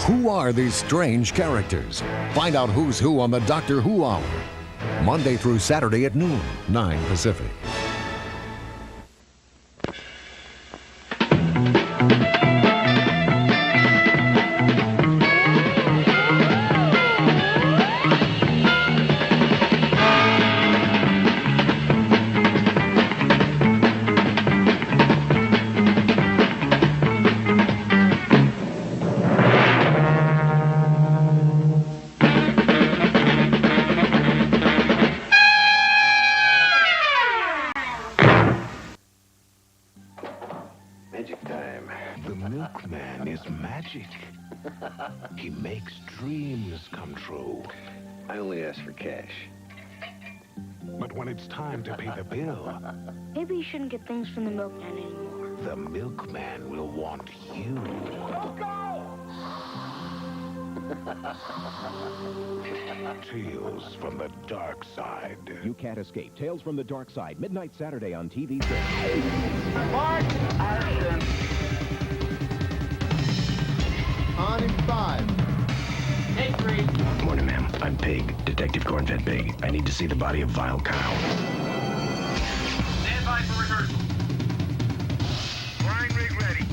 Who are these strange characters? Find out who's who on the Doctor Who Hour. Monday through Saturday at noon, 9 Pacific. He makes dreams come true. I only ask for cash. But when it's time to pay the bill, maybe you shouldn't get things from the milkman anymore. the milkman will want you. Tales from the dark side. You can't escape. Tales from the Dark Side. Midnight Saturday on TV6. Mark, action. On in 5. Take 3. Morning, ma'am. I'm Pig, Detective Cornfed Pig. I need to see the body of Vile Cow. Stand by for rehearsal. Flying rig ready.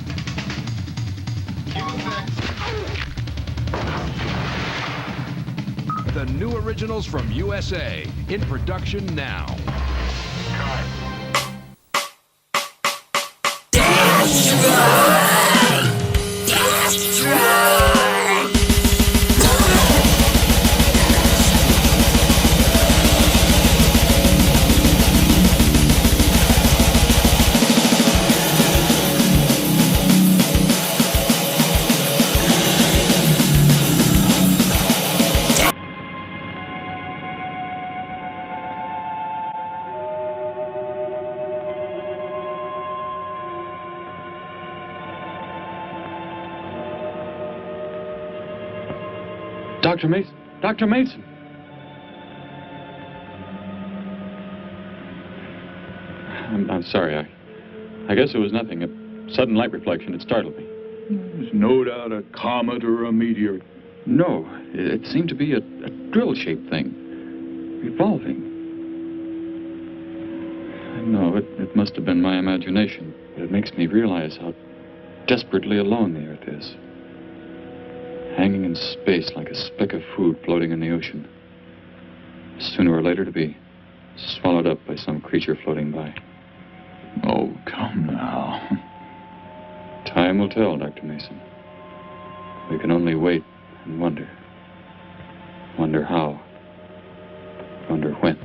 The new originals from USA, in production now. Dr. Mason! Dr. Mason! I'm sorry. I guess it was nothing. A sudden light reflection. It startled me. There's no doubt a comet or a meteor. No, it seemed to be a drill-shaped thing. Revolving. No, it must have been my imagination. But it makes me realize how desperately alone the Earth is. Hanging in space like a speck of food floating in the ocean. Sooner or later to be swallowed up by some creature floating by. Oh, come now. Time will tell, Dr. Mason. We can only wait and wonder. Wonder how. Wonder when.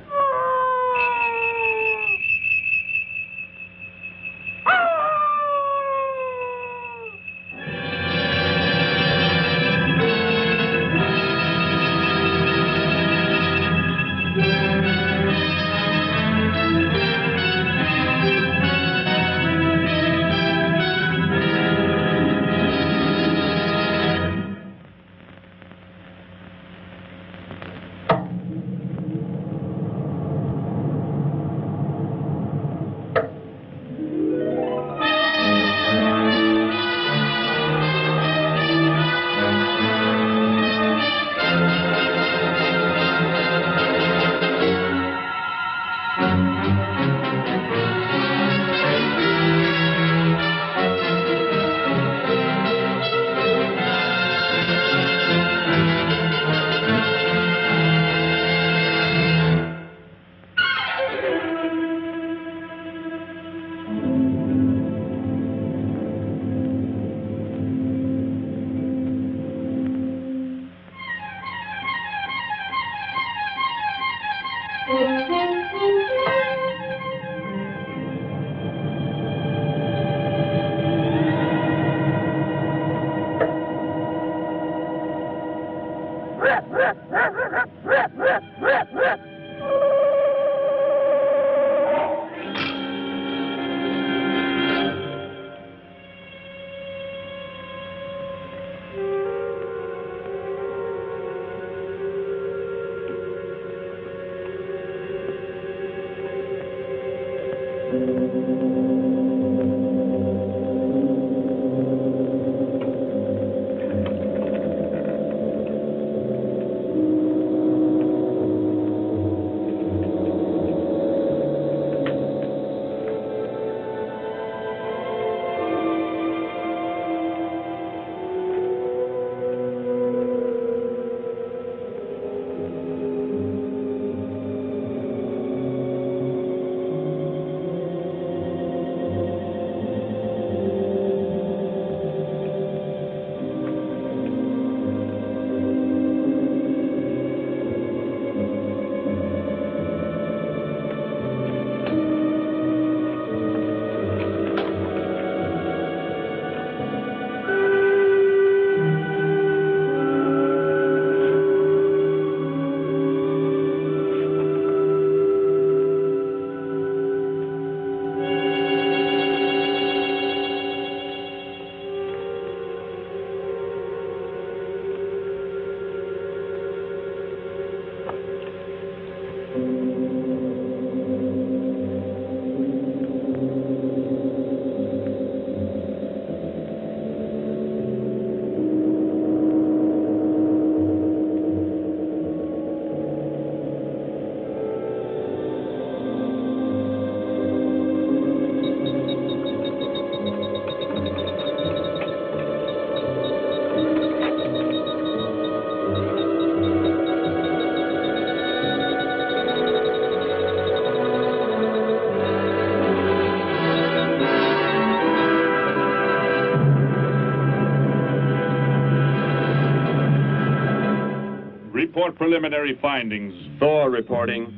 Report preliminary findings. Thor reporting.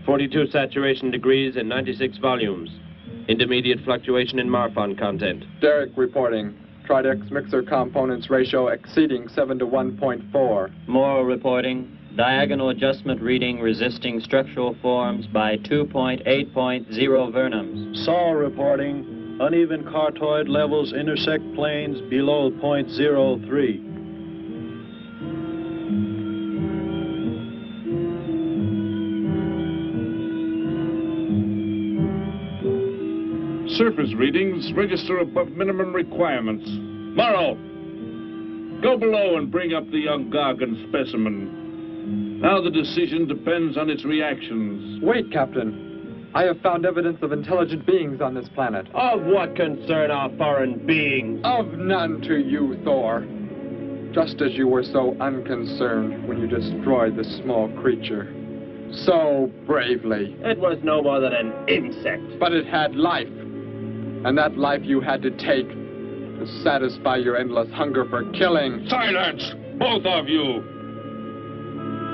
42 saturation degrees and 96 volumes. Intermediate fluctuation in Marfan content. Derek reporting. Tridex mixer components ratio exceeding 7 to 1.4. Morrow reporting. Diagonal adjustment reading resisting structural forms by 2.8.0 vernums. Saul reporting. Uneven cartoid levels intersect planes below 0.03. Surface readings register above minimum requirements. Morrow, go below and bring up the young Gargan specimen. Now the decision depends on its reactions. Wait, Captain. I have found evidence of intelligent beings on this planet. Of what concern are foreign beings? Of none to you, Thor. Just as you were so unconcerned when you destroyed the small creature. So bravely. It was no more than an insect. But it had life. And that life you had to take to satisfy your endless hunger for killing. Silence, both of you!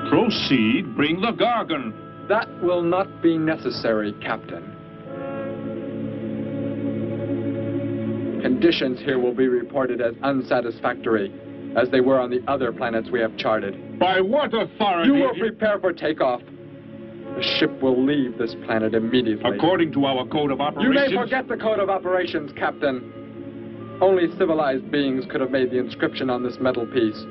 Proceed, bring the Gargan. That will not be necessary, Captain. Conditions here will be reported as unsatisfactory, as they were on the other planets we have charted. By what authority? You will prepare for takeoff. The ship will leave this planet immediately. According to our code of operations... You may forget the code of operations, Captain. Only civilized beings could have made the inscription on this metal piece.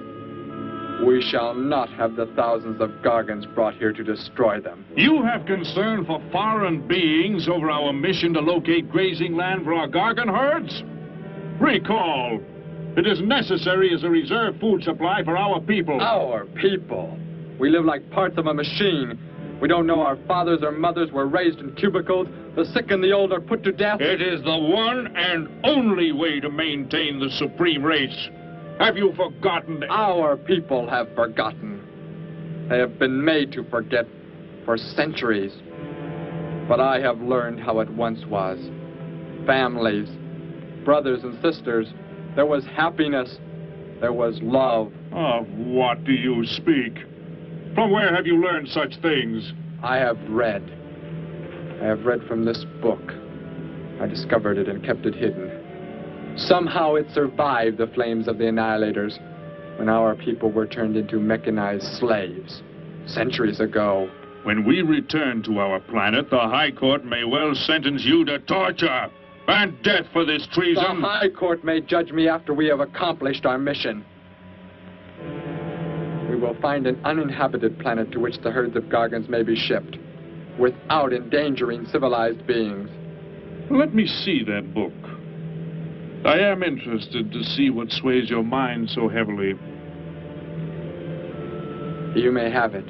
We shall not have the thousands of Gargans brought here to destroy them. You have concern for foreign beings over our mission to locate grazing land for our Gargan herds? Recall, it is necessary as a reserve food supply for our people. Our people? We live like parts of a machine. We don't know our fathers or mothers were raised in cubicles. The sick and the old are put to death. It is the one and only way to maintain the supreme race. Have you forgotten? Our people have forgotten. They have been made to forget for centuries. But I have learned how it once was. Families, brothers and sisters. There was happiness. There was love. Of what do you speak? From where have you learned such things? I have read. I have read from this book. I discovered it and kept it hidden. Somehow it survived the flames of the Annihilators when our people were turned into mechanized slaves centuries ago. When we return to our planet, the High Court may well sentence you to torture and death for this treason. The High Court may judge me after we have accomplished our mission. We will find an uninhabited planet to which the herds of Gargans may be shipped, without endangering civilized beings. Let me see that book. I am interested to see what sways your mind so heavily. You may have it.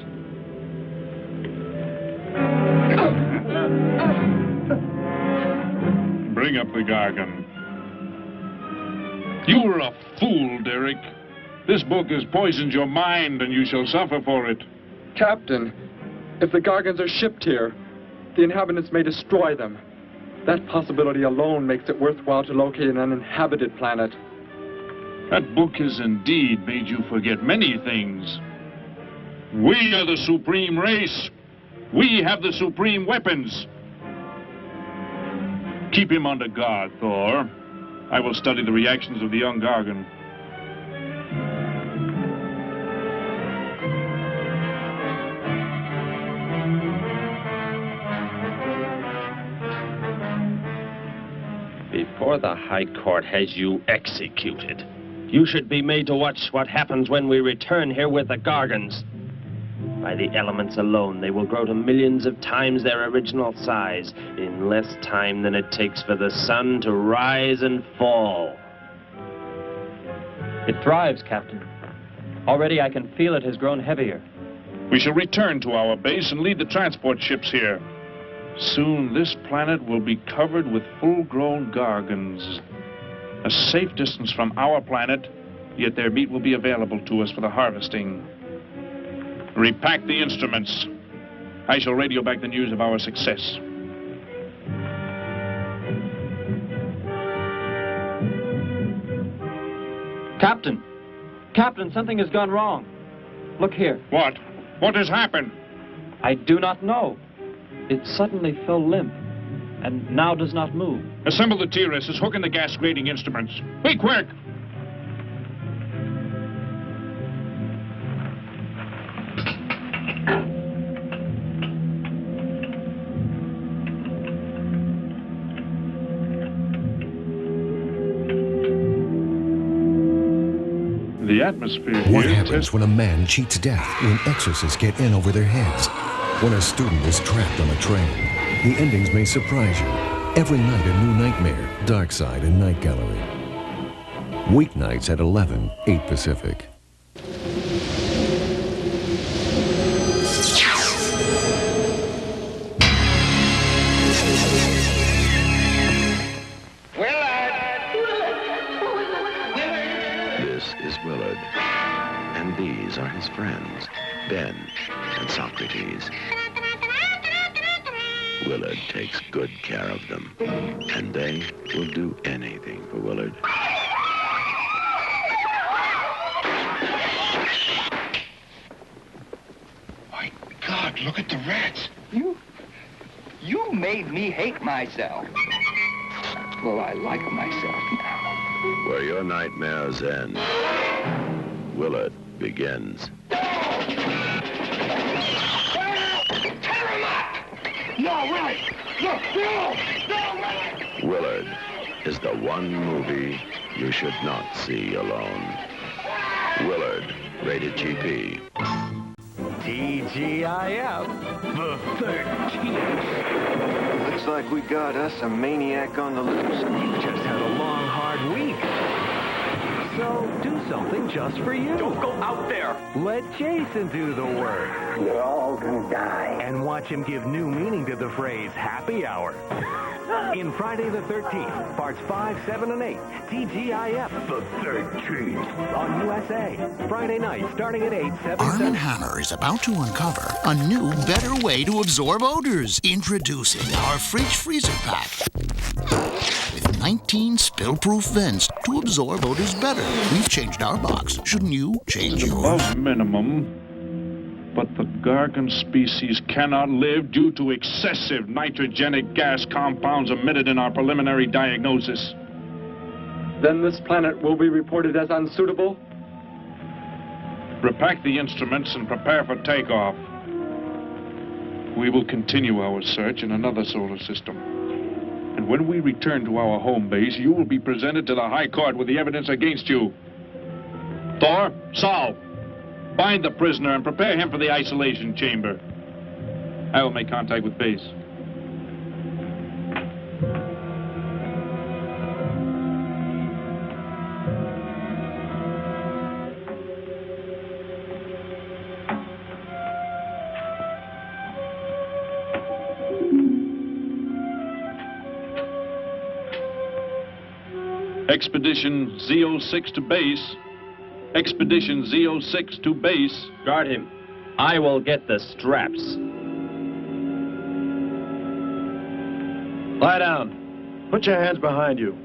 Bring up the Gargan. You were a fool, Derek. This book has poisoned your mind, and you shall suffer for it. Captain, if the Gargans are shipped here, the inhabitants may destroy them. That possibility alone makes it worthwhile to locate an uninhabited planet. That book has indeed made you forget many things. We are the supreme race. We have the supreme weapons. Keep him under guard, Thor. I will study the reactions of the young Gargan. Before the High Court has you executed, you should be made to watch what happens when we return here with the Gargans. By the elements alone, they will grow to millions of times their original size in less time than it takes for the sun to rise and fall. It thrives, Captain. Already I can feel it has grown heavier. We shall return to our base and lead the transport ships here. Soon this planet will be covered with full-grown Gargans. A safe distance from our planet, yet their meat will be available to us for the harvesting. Repack the instruments. I shall radio back the news of our success. Captain! Captain, something has gone wrong. Look here. What? What has happened? I do not know. It suddenly fell limp, and now does not move. Assemble the TRSs, hook in the gas grading instruments. Be quick! The atmosphere What here happens when a man cheats death, when exorcists get in over their heads, when a student is trapped on a train? The endings may surprise you. Every night a new nightmare, Dark Side and Night Gallery. Weeknights at 11, 8 Pacific. This is Willard. And these are his friends, Ben and Socrates. Willard takes good care of them, and they will do anything for Willard. My God, look at the rats. You made me hate myself. Well, I like myself now. Where your nightmares end, Willard begins. No, Willie! Look, no! No, Willie! Willard is the one movie you should not see alone. Willard, rated GP. TGIF, the 13th. Looks like we got us a maniac on the loose. You just had a long, hard week. So do something just for you. Don't go out there. Let Jason do the work. You're all gonna die. And watch him give new meaning to the phrase happy hour. In Friday the 13th, parts 5, 7, and 8, TGIF, the 13th, on USA. Friday night, starting at 8, 7, Arm & Hammer is about to uncover a new, better way to absorb odors. Introducing our Fridge Freezer Pack. With 19 spill-proof vents to absorb odors better. We've changed our box. Shouldn't you change yours? Above minimum. But the Gargan species cannot live due to excessive nitrogenic gas compounds emitted in our preliminary diagnosis. Then this planet will be reported as unsuitable? Repack the instruments and prepare for takeoff. We will continue our search in another solar system. And when we return to our home base, you will be presented to the High Court with the evidence against you. Thor, Saul, bind the prisoner and prepare him for the isolation chamber. I will make contact with base. Expedition Z06 to base. Expedition Z06 to base. Guard him. I will get the straps. Lie down. Put your hands behind you.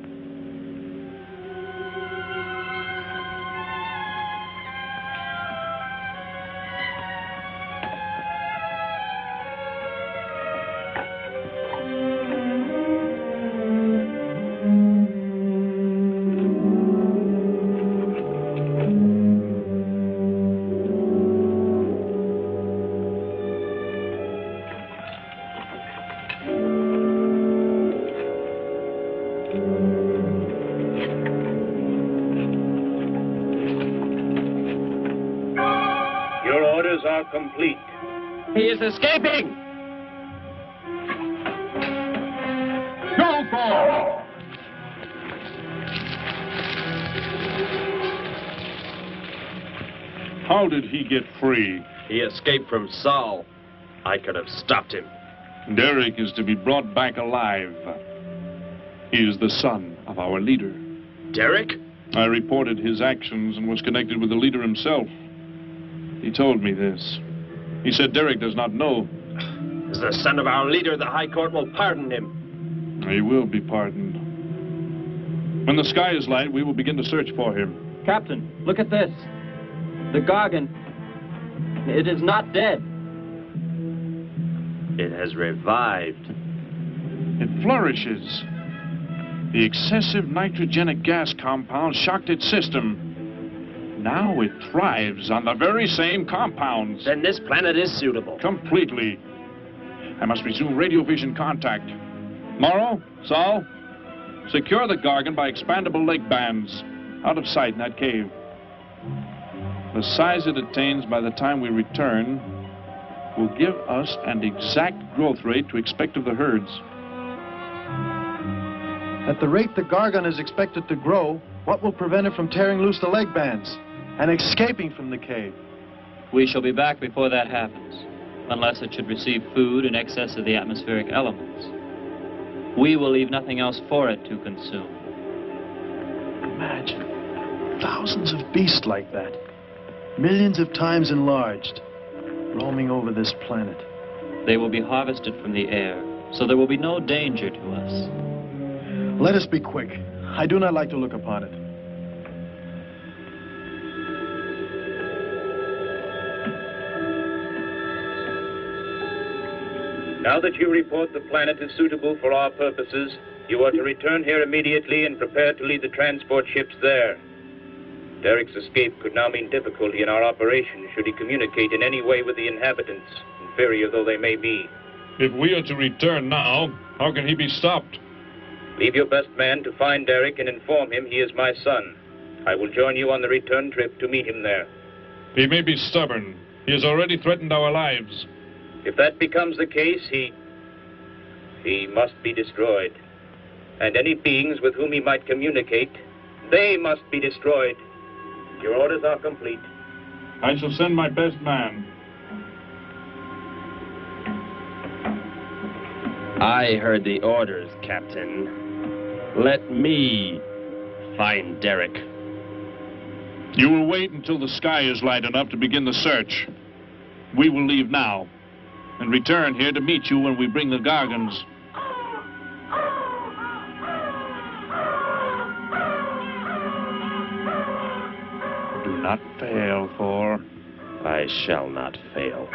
Complete. He is escaping! Go for! How did he get free? He escaped from Saul. I could have stopped him. Derek is to be brought back alive. He is the son of our leader. Derek? I reported his actions and was connected with the leader himself. He told me this. He said Derek does not know. As the son of our leader, the High Court will pardon him. He will be pardoned. When the sky is light, we will begin to search for him. Captain, look at this. The Gargan. It is not dead. It has revived. It flourishes. The excessive nitrogenic gas compound shocked its system. Now it thrives on the very same compounds. Then this planet is suitable. Completely. I must resume radio vision contact. Morrow, Saul, secure the Gargan by expandable leg bands. Out of sight in that cave. The size it attains by the time we return will give us an exact growth rate to expect of the herds. At the rate the Gargan is expected to grow, what will prevent it from tearing loose the leg bands and escaping from the cave? We shall be back before that happens, unless it should receive food in excess of the atmospheric elements. We will leave nothing else for it to consume. Imagine thousands of beasts like that, millions of times enlarged, roaming over this planet. They will be harvested from the air, so there will be no danger to us. Let us be quick. I do not like to look upon it. Now that you report the planet is suitable for our purposes, you are to return here immediately and prepare to lead the transport ships there. Derek's escape could now mean difficulty in our operation should he communicate in any way with the inhabitants, inferior though they may be. If we are to return now, how can he be stopped? Leave your best man to find Derek and inform him he is my son. I will join you on the return trip to meet him there. He may be stubborn. He has already threatened our lives. If that becomes the case, he must be destroyed. And any beings with whom he might communicate, they must be destroyed. Your orders are complete. I shall send my best man. I heard the orders, Captain. Let me find Derek. You will wait until the sky is light enough to begin the search. We will leave now and return here to meet you when we bring the Gargans. Do not fail, Thor. I shall not fail.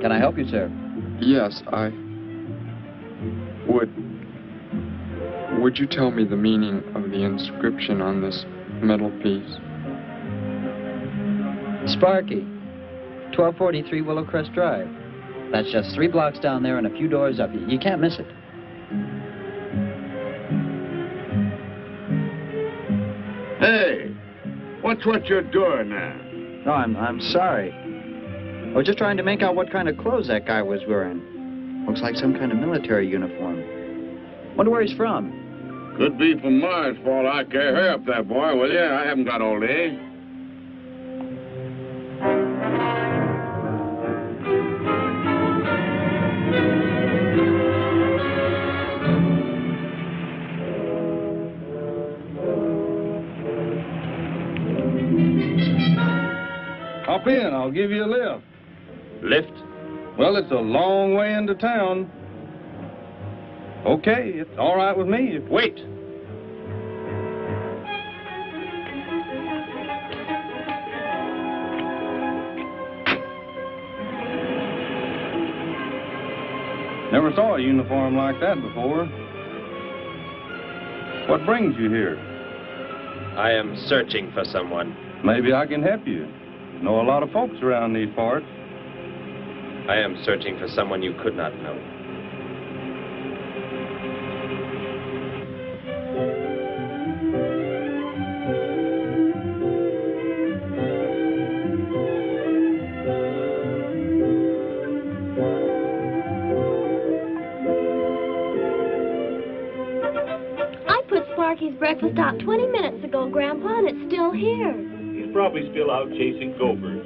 Can I help you, sir? Yes, Would you tell me the meaning of the inscription on this metal piece? Sparky, 1243 Willowcrest Drive. That's just 3 blocks down there and a few doors up. You can't miss it. Hey, what's what you're doing there? No, I'm sorry. I was just trying to make out what kind of clothes that guy was wearing. Looks like some kind of military uniform. Wonder where he's from. Could be from Mars, for all I care. Hurry up there, boy, will you? I haven't got all day. Hop in, I'll give you a lift. Lift? Well, it's a long way into town. Okay, it's all right with me. Wait! Never saw a uniform like that before. What brings you here? I am searching for someone. Maybe I can help you. Know a lot of folks around these parts. I am searching for someone you could not know. breakfast out 20 minutes ago, Grandpa, and it's still here. He's probably still out chasing gophers.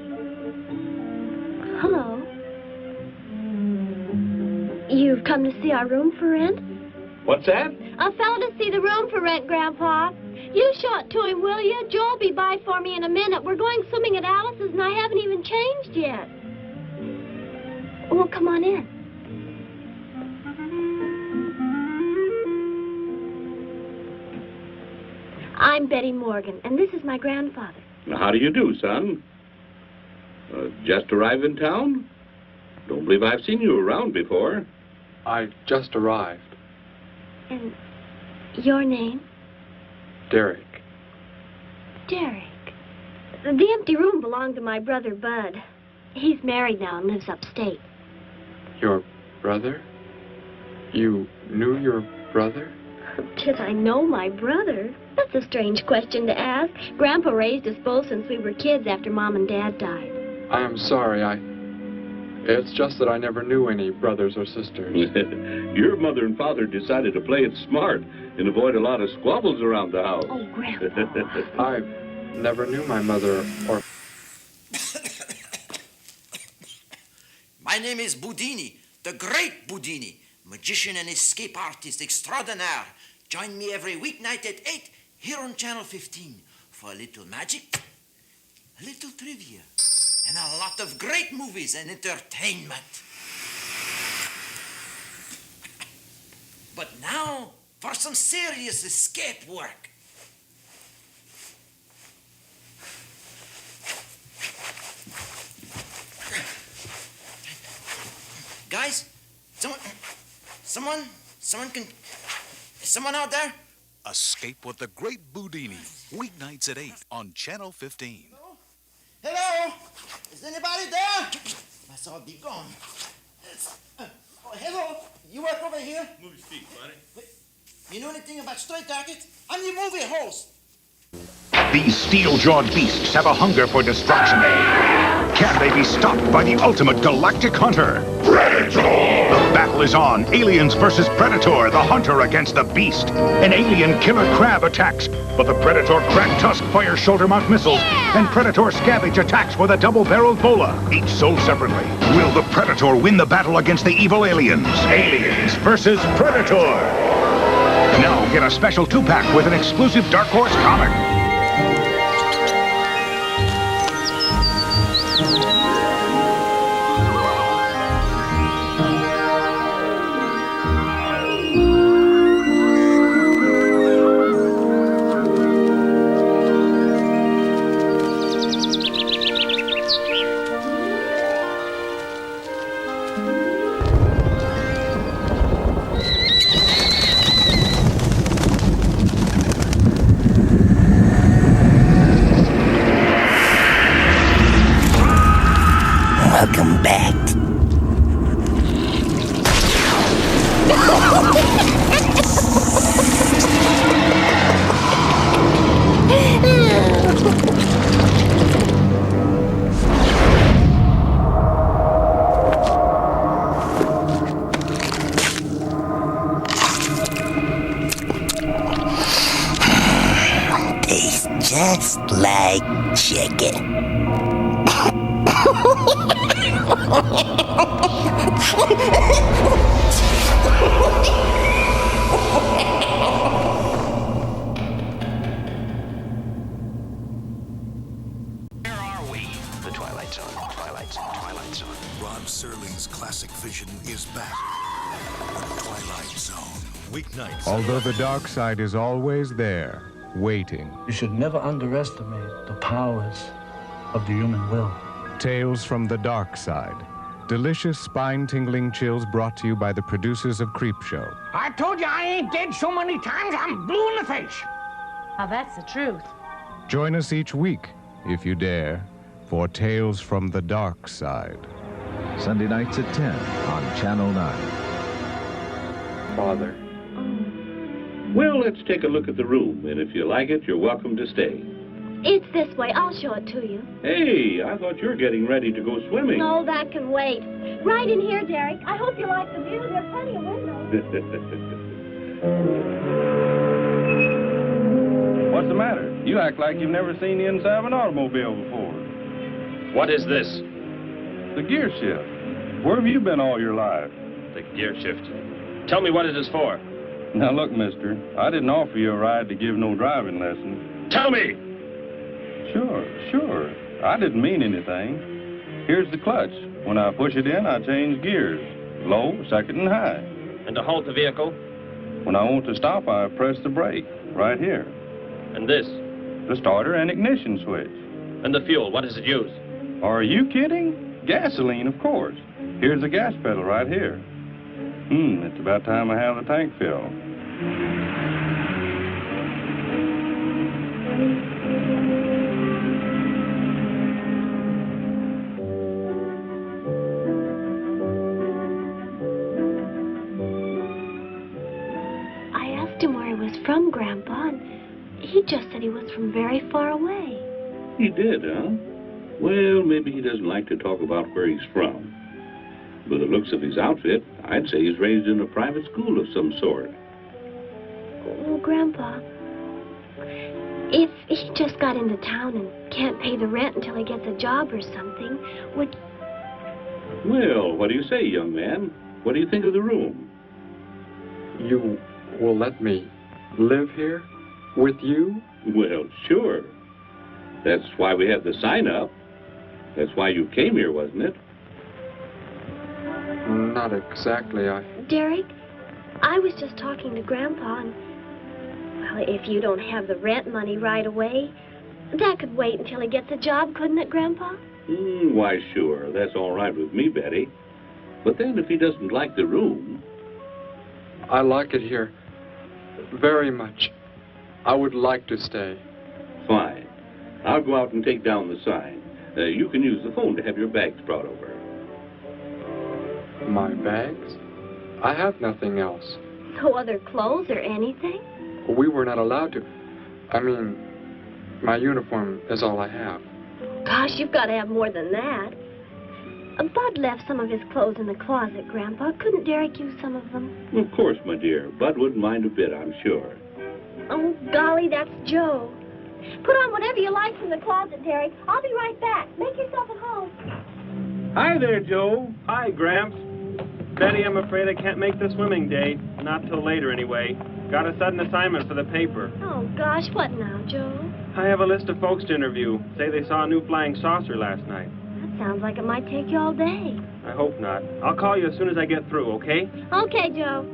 Hello. You've come to see our room for rent? What's that? A fellow to see the room for rent, Grandpa. You show it to him, will you? Joe'll be by for me in a minute. We're going swimming at Alice's, and I haven't even changed yet. Well, come on in. I'm Betty Morgan, and this is my grandfather. How do you do, son? Just arrived in town? Don't believe I've seen you around before. I just arrived. And your name? Derek. Derek. The empty room belonged to my brother, Bud. He's married now and lives upstate. Your brother? You knew your brother? Did I know my brother? That's a strange question to ask. Grandpa raised us both since we were kids after Mom and Dad died. I am sorry, It's just that I never knew any brothers or sisters. Your mother and father decided to play it smart and avoid a lot of squabbles around the house. Oh, Grandpa. I never knew my mother or... My name is Boudini, the great Boudini, magician and escape artist extraordinaire. Join me every weeknight at 8 here on Channel 15 for a little magic, a little trivia, and a lot of great movies and entertainment. But now for some serious escape work. Guys, someone out there? Escape with the Great Boudini, weeknights at 8 on Channel 15. Hello? Is anybody there? I saw it be gone. Hello? You work over here? Movie speak, buddy. You know anything about straight jackets? I'm the movie host. These steel-jawed beasts have a hunger for destruction. Can they be stopped by the ultimate galactic hunter? Predator! The battle is on. Aliens versus Predator, the hunter against the beast. An alien killer crab attacks, but the Predator crack tusk fires shoulder-mount missiles, and Predator scavenge attacks with a double-barreled bola, each sold separately. Will the Predator win the battle against the evil aliens? Aliens versus Predator! Now get a special 2-pack with an exclusive Dark Horse comic. Welcome back. Tastes just like chicken. Where are we? The Twilight Zone, Twilight Zone, Twilight Zone. Rod Serling's classic vision is back. The Twilight Zone. Weeknights. Although the dark side is always there, waiting. You should never underestimate the powers of the human will. Tales from the Dark Side. Delicious spine-tingling chills brought to you by the producers of Creepshow. I told you I ain't dead so many times I'm blue in the face. Now that's the truth. Join us each week, if you dare, for Tales from the Dark Side. Sunday nights at 10 on Channel 9. Father. Well, let's take a look at the room, and if you like it, you're welcome to stay. It's this way. I'll show it to you. Hey, I thought you were getting ready to go swimming. No, that can wait. Right in here, Derek. I hope you like the view. There are plenty of windows. What's the matter? You act like you've never seen the inside of an automobile before. What is this? The gear shift. Where have you been all your life? The gear shift. Tell me what it is for. Now look, mister, I didn't offer you a ride to give no driving lesson. Tell me! Sure. I didn't mean anything. Here's the clutch. When I push it in, I change gears. Low, second, and high. And to halt the vehicle? When I want to stop, I press the brake, right here. And this? The starter and ignition switch. And the fuel, what does it use? Are you kidding? Gasoline, of course. Here's the gas pedal right here. It's about time I have the tank filled. I asked him where he was from, Grandpa, and he just said he was from very far away. He did, huh? Well, maybe he doesn't like to talk about where he's from. By the looks of his outfit, I'd say he's raised in a private school of some sort. Well, Grandpa, if he just got into town and can't pay the rent until he gets a job or something, would... Well, what do you say, young man? What do you think of the room? You will let me live here with you? Well, sure. That's why we had the sign up. That's why you came here, wasn't it? Not exactly, Derek, I was just talking to Grandpa, and... Well, if you don't have the rent money right away, that could wait until he gets a job, couldn't it, Grandpa? Why, sure. That's all right with me, Betty. But then if he doesn't like the room... I like it here very much. I would like to stay. Fine. I'll go out and take down the sign. You can use the phone to have your bags brought over. My bags? I have nothing else. No other clothes or anything? We were not allowed to. I mean, my uniform is all I have. Gosh, you've got to have more than that. Bud left some of his clothes in the closet, Grandpa. Couldn't Derek use some of them? Of course, my dear. Bud wouldn't mind a bit, I'm sure. Oh, golly, that's Joe. Put on whatever you like from the closet, Derek. I'll be right back. Make yourself at home. Hi there, Joe. Hi, Gramps. Betty, I'm afraid I can't make the swimming date. Not till later, anyway. Got a sudden assignment for the paper. Oh, gosh, what now, Joe? I have a list of folks to interview. Say they saw a new flying saucer last night. That sounds like it might take you all day. I hope not. I'll call you as soon as I get through, okay? Okay, Joe.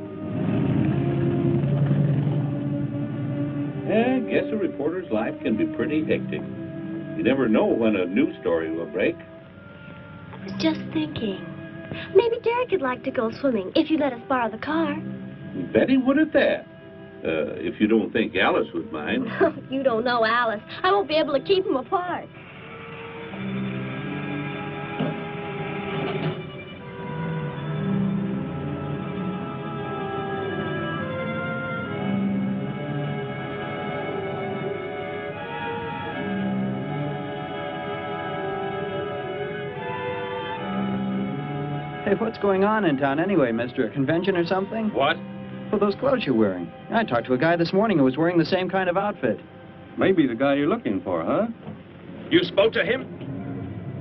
I guess a reporter's life can be pretty hectic. You never know when a news story will break. I was just thinking. Maybe Derek would like to go swimming if you let us borrow the car. Betty would at that. If you don't think Alice would mind. You don't know Alice. I won't be able to keep them apart. Hey, what's going on in town anyway, mister? A convention or something? What? Well, those clothes you're wearing. I talked to a guy this morning who was wearing the same kind of outfit. Maybe the guy you're looking for, huh? You spoke to him?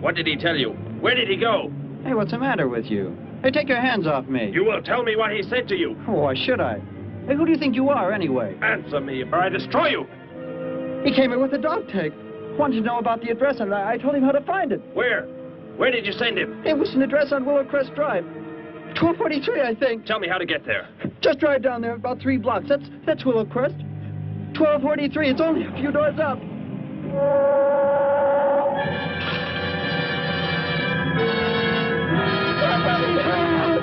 What did he tell you? Where did he go? Hey, what's the matter with you? Hey, take your hands off me. You will tell me what he said to you. Oh, why should I? Hey, who do you think you are, anyway? Answer me, or I destroy you. He came here with a dog tag. Wanted to know about the address, and I told him how to find it. Where? Where did you send him? It was an address on Willow Crest Drive. 1243, I think. Tell me how to get there. Just drive down there about 3 blocks. That's Willow Crest. 1243. It's only a few doors up. Somebody help!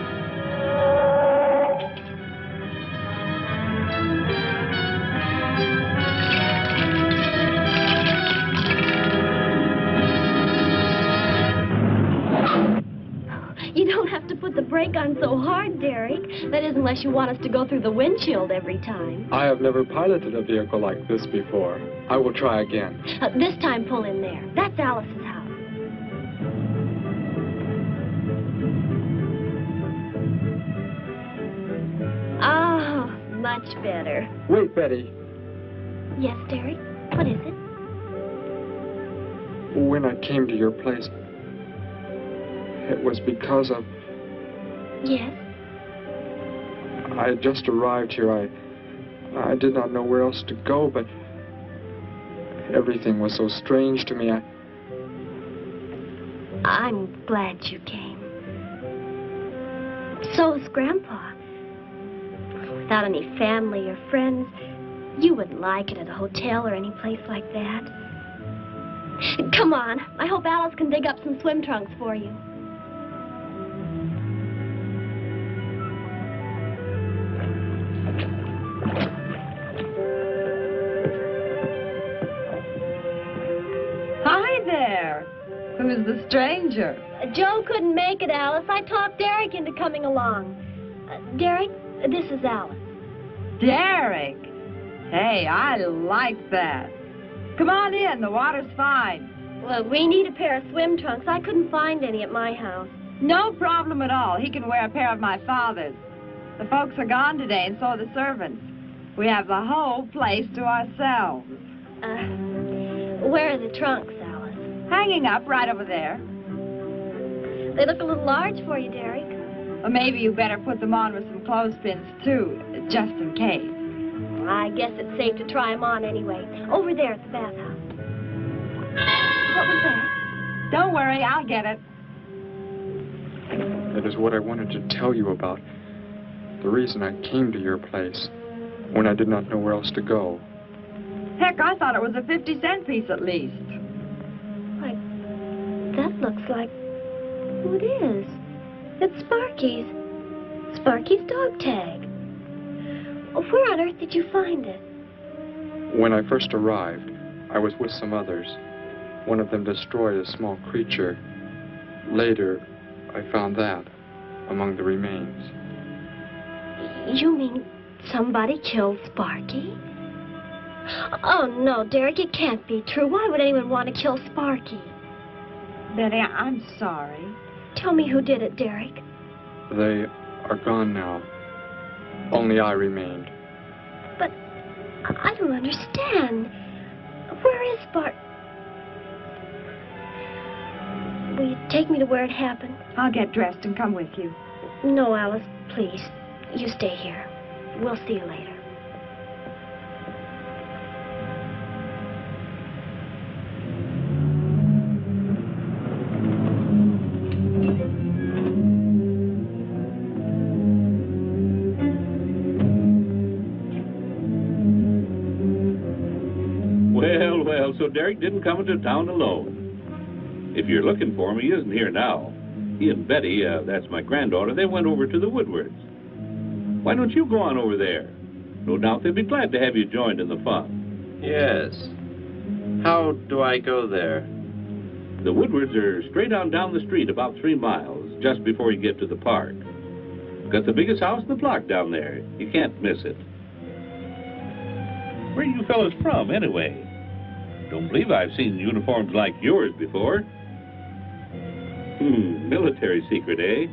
You don't have to put the brake on so hard, Derek. That is, unless you want us to go through the windshield every time. I have never piloted a vehicle like this before. I will try again. This time, pull in there. That's Alice's house. Oh, much better. Wait, Betty. Yes, Derek? What is it? When I came to your place, it was because of... Yes? I had just arrived here. I did not know where else to go, but everything was so strange to me. I'm glad you came. So is Grandpa. Without any family or friends, you wouldn't like it at a hotel or any place like that. Come on. I hope Alice can dig up some swim trunks for you. Hi there. Who's the stranger? Joe couldn't make it, Alice. I talked Derek into coming along. Derek, this is Alice. Derek. Hey, I like that. Come on in. The water's fine. Well, we need a pair of swim trunks. I couldn't find any at my house. No problem at all. He can wear a pair of my father's. The folks are gone today, and so are the servants. We have the whole place to ourselves. Where are the trunks, Alice? Hanging up right over there. They look a little large for you, Derek. Well, maybe you better put them on with some clothespins, too, just in case. I guess it's safe to try them on anyway. Over there at the bathhouse. What was that? Don't worry, I'll get it. That is what I wanted to tell you about. The reason I came to your place when I did not know where else to go. Heck, I thought it was a 50-cent piece at least. Why, that looks like... Who it is? It's Sparky's. Sparky's dog tag. Where on earth did you find it? When I first arrived, I was with some others. One of them destroyed a small creature. Later, I found that among the remains. You mean somebody killed Sparky? Oh, no, Derek, it can't be true. Why would anyone want to kill Sparky? Betty, I'm sorry. Tell me who did it, Derek. They are gone now. Only I remained. But I don't understand. Where is Spark? Will you take me to where it happened? I'll get dressed and come with you. No, Alice, please. You stay here. We'll see you later. Well, so Derek didn't come into town alone. If you're looking for him, he isn't here now. He and Betty, that's my granddaughter, they went over to the Woodwards. Why don't you go on over there? No doubt they'd be glad to have you joined in the fun. Yes. How do I go there? The Woodwards are straight on down the street about 3 miles, just before you get to the park. Got the biggest house in the block down there. You can't miss it. Where are you fellas from, anyway? Don't believe I've seen uniforms like yours before. Military secret, eh?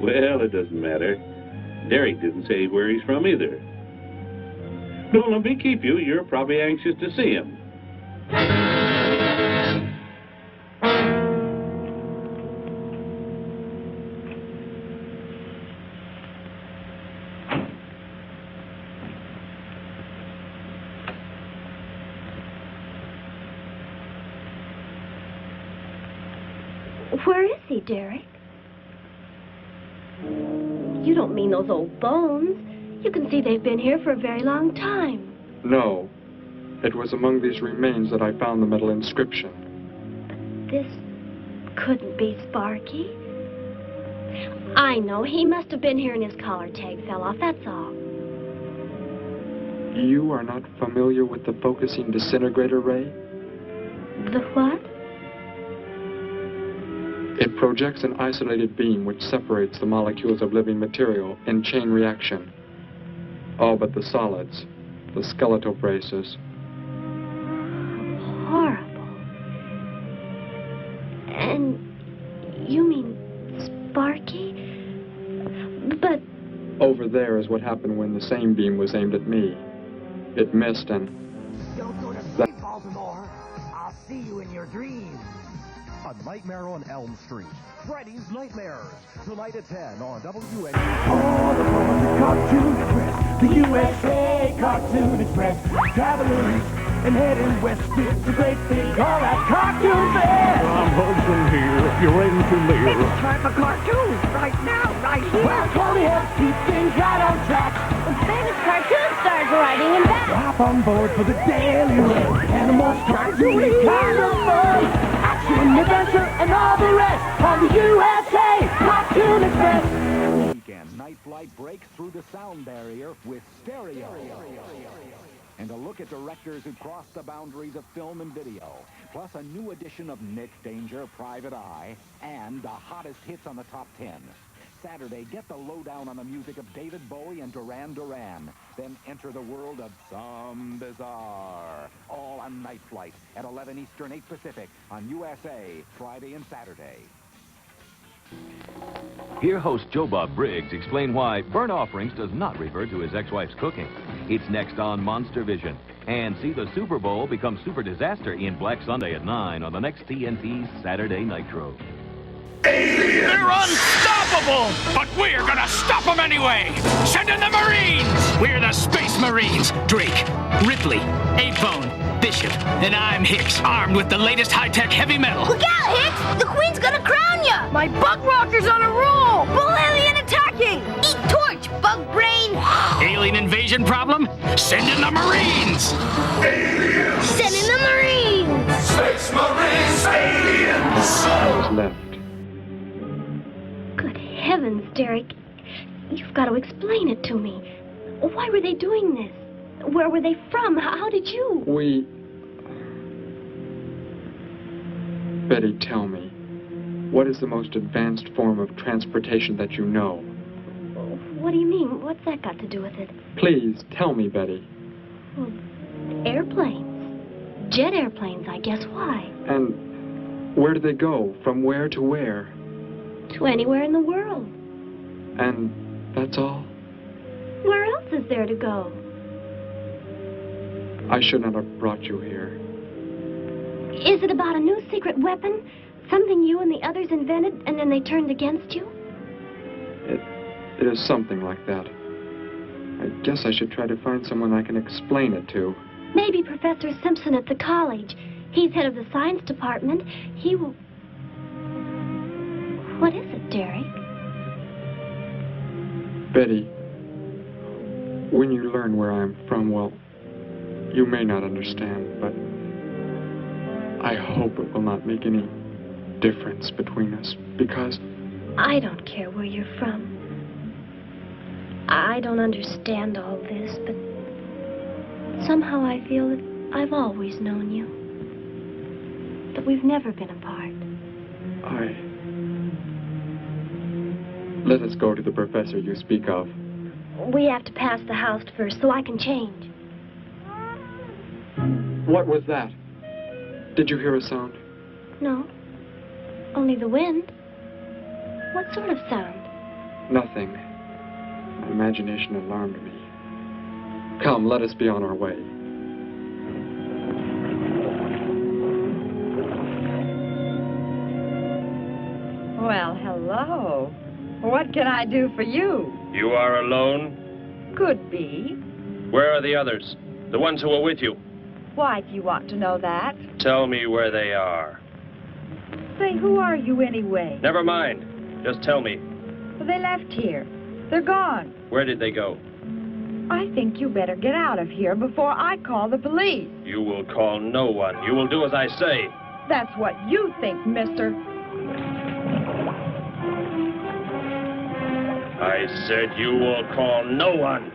Well, it doesn't matter. Derek didn't say where he's from either. Don't let me keep you. You're probably anxious to see him. Where is he, Derek? You don't mean those old bones. You can see they've been here for a very long time. No. It was among these remains that I found the metal inscription. This couldn't be Sparky. I know. He must have been here and his collar tag fell off, that's all. You are not familiar with the focusing disintegrator ray? The what? It projects an isolated beam which separates the molecules of living material in chain reaction. All but the solids, the skeletal braces. Horrible. And you mean Sparky? But... Over there is what happened when the same beam was aimed at me. It missed and... Don't go to that your dreams. A Nightmare on Elm Street. Freddy's Nightmares. Tonight at 10 on WN. All aboard the Cartoon Express, the USA Cartoon Express. Traveling east and heading west. It's a great thing called that Cartoon Fest. I'm Hudson here, if you're into me. It's time for cartoons, right now, right here. Well, Tony helps keep things right on track. The famous cartoon stars riding in back. Hop on board for the daily run. Animals, cartoony kind of fun. Action, adventure, and all the rest on the USA Cartoon Express. Weekend Night Flight breaks through the sound barrier with stereo. And a look at directors who crossed the boundaries of film and video. Plus a new edition of Nick Danger, Private Eye, and the hottest hits on the top 10. Saturday, get the lowdown on the music of David Bowie and Duran Duran. Then enter the world of Some Bizarre. All on Night Flight at 11 Eastern, 8 Pacific on USA, Friday and Saturday. Hear host Joe Bob Briggs explain why burnt offerings does not refer to his ex-wife's cooking. It's next on Monster Vision. And see the Super Bowl become Super Disaster in Black Sunday at 9 on the next TNT Saturday Nitro. Aliens! They're unstoppable! But we're gonna stop them anyway! Send in the Marines! We're the Space Marines. Drake, Ripley, 8-Bone, Bishop, and I'm Hicks, armed with the latest high-tech heavy metal. Look out, Hicks! The Queen's gonna crown ya! My bug rocker's on a roll! Bull alien attacking! Eat torch, bug brain! Alien invasion problem? Send in the Marines! Aliens! Send in the Marines! Space Marines! Aliens! I was left. Good heavens, Derek. You've got to explain it to me. Why were they doing this? Where were they from? How did you? Betty, tell me. What is the most advanced form of transportation that you know? What do you mean? What's that got to do with it? Please, tell me, Betty. Well, airplanes. Jet airplanes, I guess. Why? And where do they go? From where to where? To anywhere in the world. And that's all? Where else is there to go? I should not have brought you here. Is it about a new secret weapon? Something you and the others invented and then they turned against you? It is something like that. I guess I should try to find someone I can explain it to. Maybe Professor Simpson at the college. He's head of the science department. He will... What is it, Derek? Betty, when you learn where I'm from, well, you may not understand, but I hope it will not make any difference between us, because... I don't care where you're from. I don't understand all this, but somehow I feel that I've always known you. But we've never been apart. Let us go to the professor you speak of. We have to pass the house first so I can change. What was that? Did you hear a sound? No. Only the wind. What sort of sound? Nothing. My imagination alarmed me. Come, let us be on our way. Well, hello. What can I do for you? You are alone? Could be. Where are the others? The ones who were with you? Why do you want to know that? Tell me where they are. Say, who are you anyway? Never mind. Just tell me. Well, they left here. They're gone. Where did they go? I think you better get out of here before I call the police. You will call no one. You will do as I say. That's what you think, mister. I said you will call no one.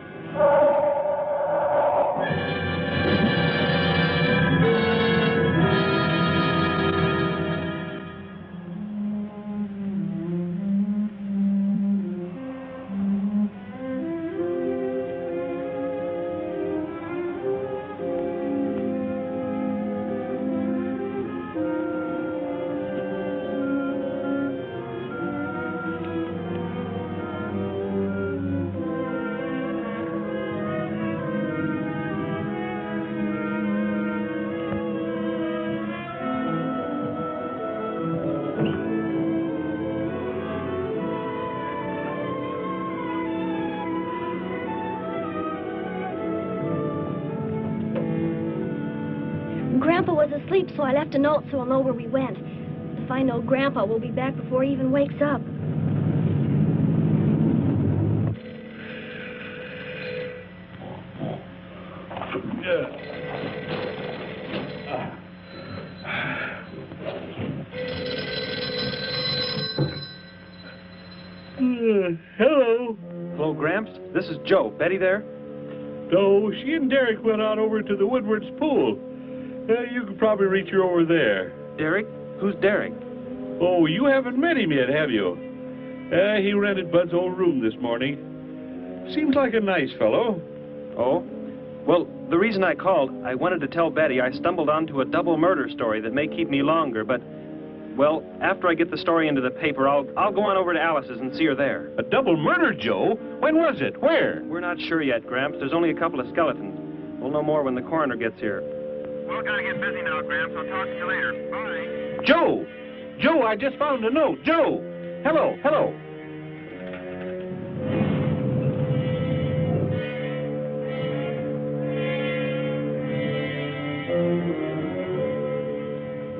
asleep, so I left a note so he'll know where we went. If I know Grandpa will be back before he even wakes up. Hello. Hello, Gramps. This is Joe. Betty there? No, she and Derek went out over to the Woodward's pool. You could probably reach her over there. Derek? Who's Derek? Oh, you haven't met him yet, have you? He rented Bud's old room this morning. Seems like a nice fellow. Oh? Well, the reason I called, I wanted to tell Betty I stumbled onto a double murder story that may keep me longer, but, well, after I get the story into the paper, I'll go on over to Alice's and see her there. A double murder, Joe? When was it? Where? We're not sure yet, Gramps. There's only a couple of skeletons. We'll know more when the coroner gets here. Well, gotta get busy now, Gramps. I'll talk to you later. Bye. Joe! Joe, I just found a note. Joe! Hello, hello.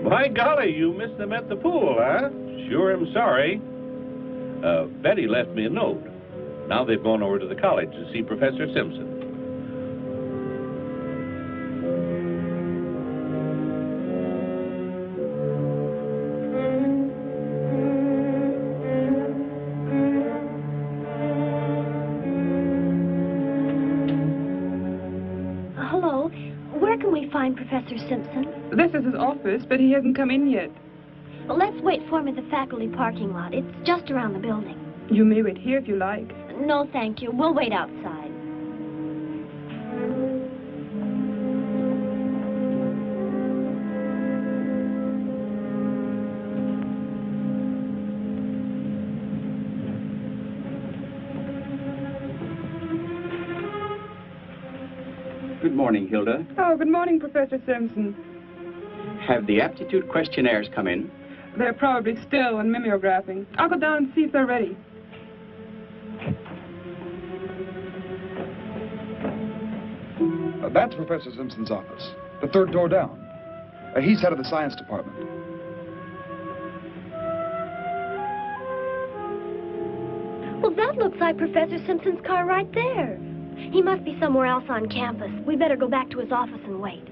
By golly, you missed them at the pool, huh? Sure am sorry. Betty left me a note. Now they've gone over to the college to see Professor Simpson. Hello. Where can we find Professor Simpson? This is his office, but he hasn't come in yet. Well, let's wait for him at the faculty parking lot. It's just around the building. You may wait here if you like. No, thank you. We'll wait outside. Good morning, Hilda. Oh, good morning, Professor Simpson. Have the aptitude questionnaires come in? They're probably still in mimeographing. I'll go down and see if they're ready. That's Professor Simpson's office, the third door down. He's head of the science department. Well, that looks like Professor Simpson's car right there. He must be somewhere else on campus. We better go back to his office and wait.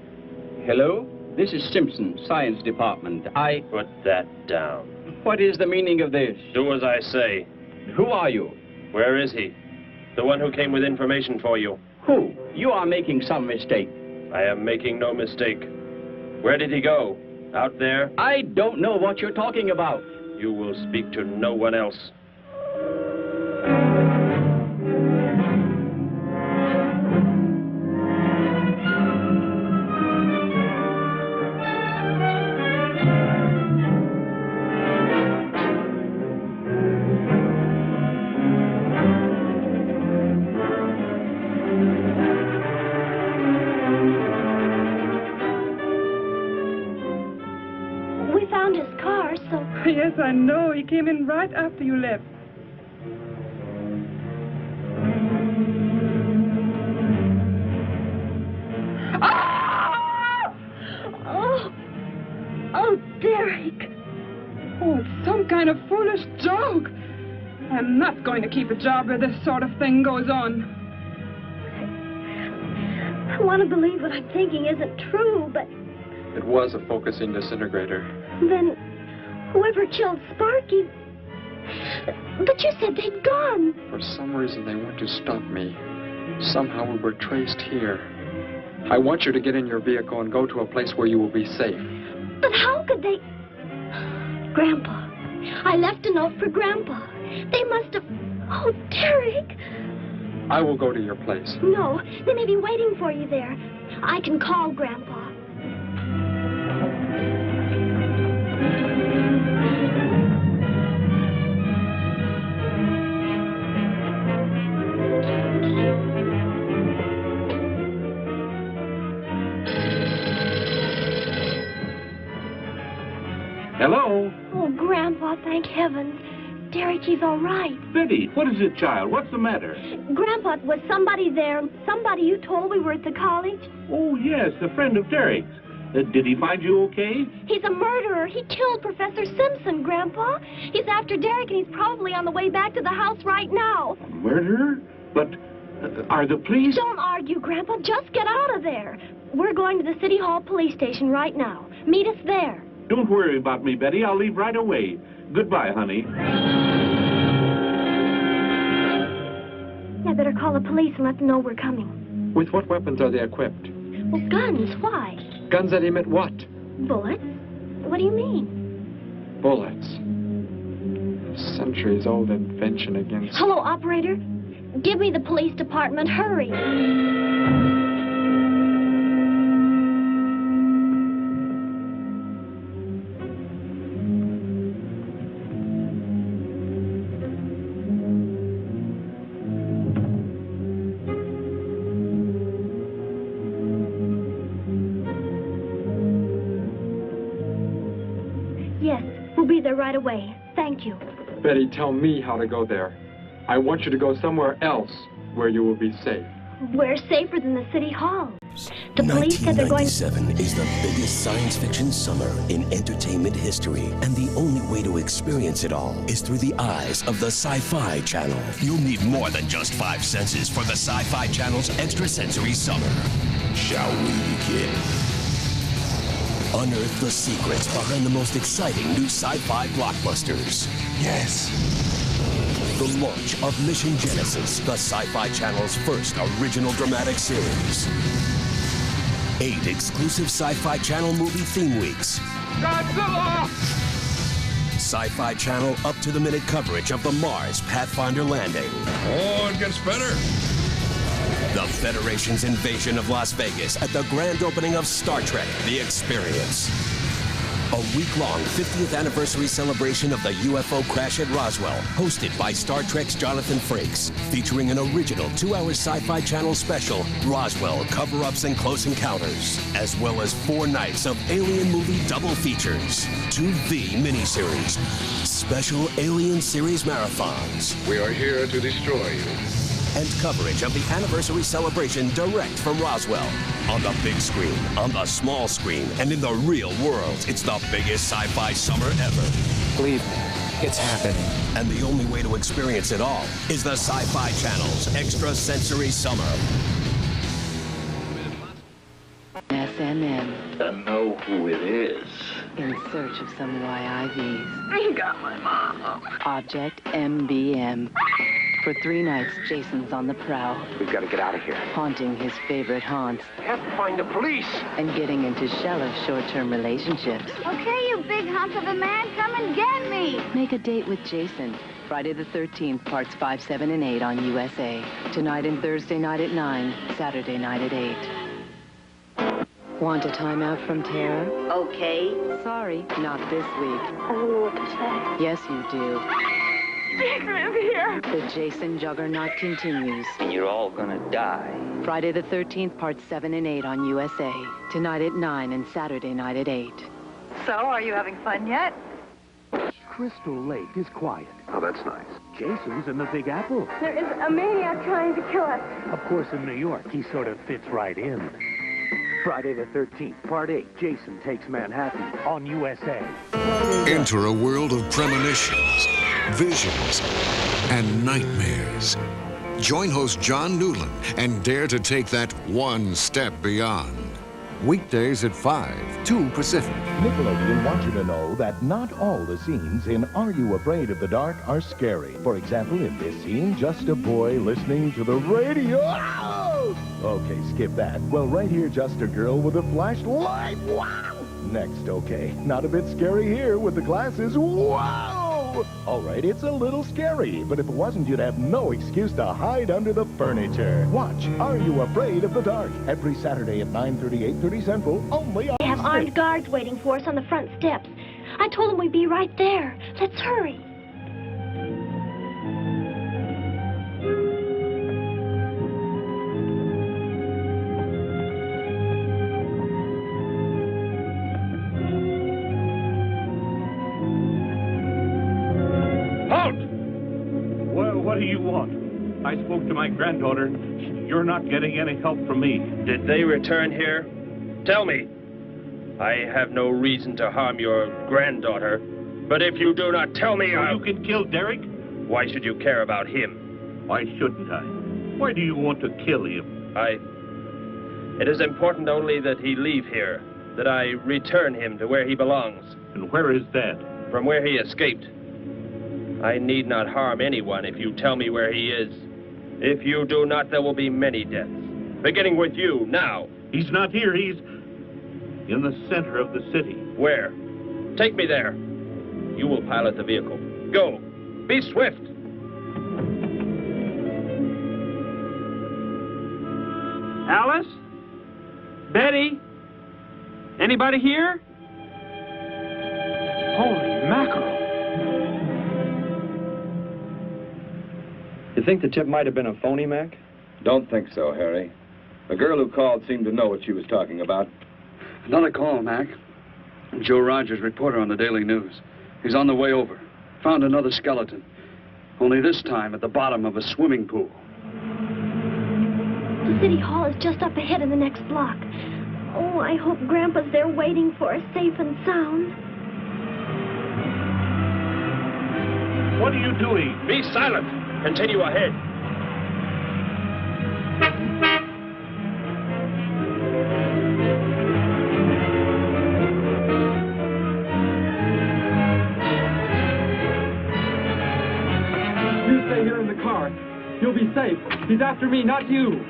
Hello? This is Simpson, science department. Put that down. What is the meaning of this? Do as I say. Who are you? Where is he? The one who came with information for you. Who? You are making some mistake. I am making no mistake. Where did he go? Out there? I don't know what you're talking about. You will speak to no one else. Yes, I know. He came in right after you left. Ah! Oh, Derek. Oh, it's some kind of foolish joke. I'm not going to keep a job where this sort of thing goes on. I want to believe what I'm thinking isn't true, but... It was a focusing disintegrator. Then... whoever killed Sparky... But you said they'd gone. For some reason, they want to stop me. Somehow we were traced here. I want you to get in your vehicle and go to a place where you will be safe. But how could they... Grandpa. I left a note for Grandpa. They must have... Oh, Derek. I will go to your place. No, they may be waiting for you there. I can call Grandpa. Hello? Oh, Grandpa, thank heavens. Derek, he's all right. Betty, what is it, child? What's the matter? Grandpa, was somebody there? Somebody you told we were at the college? Oh, yes, a friend of Derek's. Did he find you okay? He's a murderer. He killed Professor Simpson, Grandpa. He's after Derek, and he's probably on the way back to the house right now. Murderer? But are the police... Don't argue, Grandpa. Just get out of there. We're going to the City Hall police station right now. Meet us there. Don't worry about me, Betty. I'll leave right away. Goodbye, honey. I better call the police and let them know we're coming. With what weapons are they equipped? Well, guns. Why? Guns that emit what? Bullets? What do you mean? Bullets. A centuries-old invention against... Hello, operator. Give me the police department. Hurry. Yes, we'll be there right away. Thank you. Betty, tell me how to go there. I want you to go somewhere else where you will be safe. We're safer than the City Hall. The police said they're going... 1997 is the biggest science fiction summer in entertainment history, and the only way to experience it all is through the eyes of the Sci-Fi Channel. You'll need more than just 5 senses for the Sci-Fi Channel's extrasensory summer. Shall we begin? Unearth the secrets behind the most exciting new sci-fi blockbusters. Yes. The launch of Mission Genesis, the Sci-Fi Channel's first original dramatic series. 8 exclusive Sci-Fi Channel movie theme weeks. Godzilla! Sci-Fi Channel up-to-the-minute coverage of the Mars Pathfinder landing. Oh, it gets better. The Federation's invasion of Las Vegas at the grand opening of Star Trek: The Experience. A week-long 50th anniversary celebration of the UFO crash at Roswell, hosted by Star Trek's Jonathan Frakes, featuring an original 2-hour Sci-Fi Channel special, Roswell Cover-Ups and Close Encounters, as well as 4 nights of Alien movie double features, 2 V miniseries, special Alien series marathons. We are here to destroy you. And coverage of the anniversary celebration direct from Roswell. On the big screen, on the small screen, and in the real world, it's the biggest sci-fi summer ever. Believe me, it's happening. And the only way to experience it all is the Sci-Fi Channel's extrasensory summer. SMM. I know who it is. In search of some YIVs. I got my mom. Object MBM. For 3 nights, Jason's on the prowl. We've got to get out of here. Haunting his favorite haunts. We have to find the police. And getting into shallow short-term relationships. Okay, you big hump of a man, come and get me. Make a date with Jason. Friday the 13th, parts 5, 7, and 8 on USA. Tonight and Thursday night at 9, Saturday night at 8. Want a timeout from terror? Okay. Sorry, not this week. I don't know what to say. Yes, you do. Secret here. The Jason Juggernaut continues. And you're all gonna die. Friday the 13th, parts 7 and 8 on USA. Tonight at 9 and Saturday night at 8. So, are you having fun yet? Crystal Lake is quiet. Oh, that's nice. Jason's in the Big Apple. There is a maniac trying to kill us. Of course, in New York, he sort of fits right in. Friday the 13th, Part 8, Jason Takes Manhattan on USA. Enter a world of premonitions, visions, and nightmares. Join host John Newland and dare to take that one step beyond. Weekdays at 5, 2 Pacific. Nickelodeon wants you to know that not all the scenes in Are You Afraid of the Dark are scary. For example, in this scene, just a boy listening to the radio. Okay, skip that. Well, right here, just a girl with a flashlight. Wow! Next, okay. Not a bit scary here with the glasses. Wow! All right, it's a little scary, but if it wasn't, you'd have no excuse to hide under the furniture. Watch Are You Afraid of the Dark? Every Saturday at 9:30, 8:30 Central, only on We have armed guards waiting for us on the front steps. I told them we'd be right there. Let's hurry. What do you want? I spoke to my granddaughter. You're not getting any help from me. Did they return here? Tell me. I have no reason to harm your granddaughter. But if you do not tell me, you can kill Derek? Why should you care about him? Why shouldn't I? Why do you want to kill him? It is important only that he leave here, that I return him to where he belongs. And where is that? From where he escaped. I need not harm anyone if you tell me where he is. If you do not, there will be many deaths. Beginning with you, now. He's not here. He's in the center of the city. Where? Take me there. You will pilot the vehicle. Go. Be swift. Alice? Betty? Anybody here? Holy mackerel. You think the tip might have been a phony, Mac? Don't think so, Harry. The girl who called seemed to know what she was talking about. Another call, Mac. Joe Rogers, reporter on the Daily News. He's on the way over. Found another skeleton. Only this time at the bottom of a swimming pool. The city hall is just up ahead in the next block. Oh, I hope Grandpa's there waiting for us safe and sound. What are you doing? Be silent. Continue ahead. You stay here in the car. You'll be safe. He's after me, not you.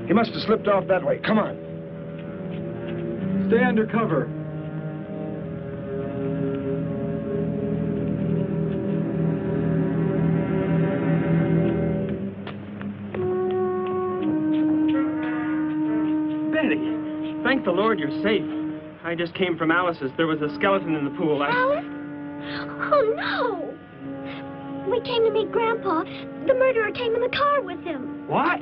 He must have slipped off that way. Come on. Stay under cover. Betty, thank the Lord you're safe. I just came from Alice's. There was a skeleton in the pool. Alice? Oh, no. We came to meet Grandpa. The murderer came in the car with him. What?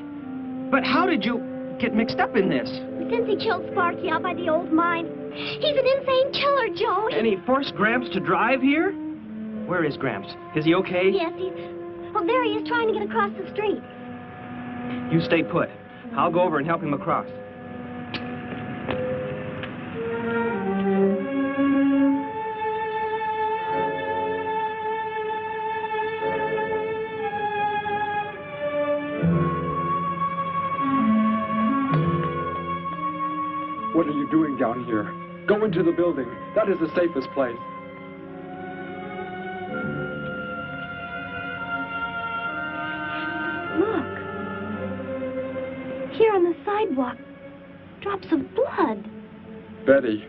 But how did you get mixed up in this? Since he killed Sparky out by the old mine. He's an insane killer, Joe. And he forced Gramps to drive here? Where is Gramps? Is he okay? Yes, he's... Well, there he is trying to get across the street. You stay put. I'll go over and help him across. What are you doing down here? Go into the building. That is the safest place. Look. Here on the sidewalk. Drops of blood. Betty,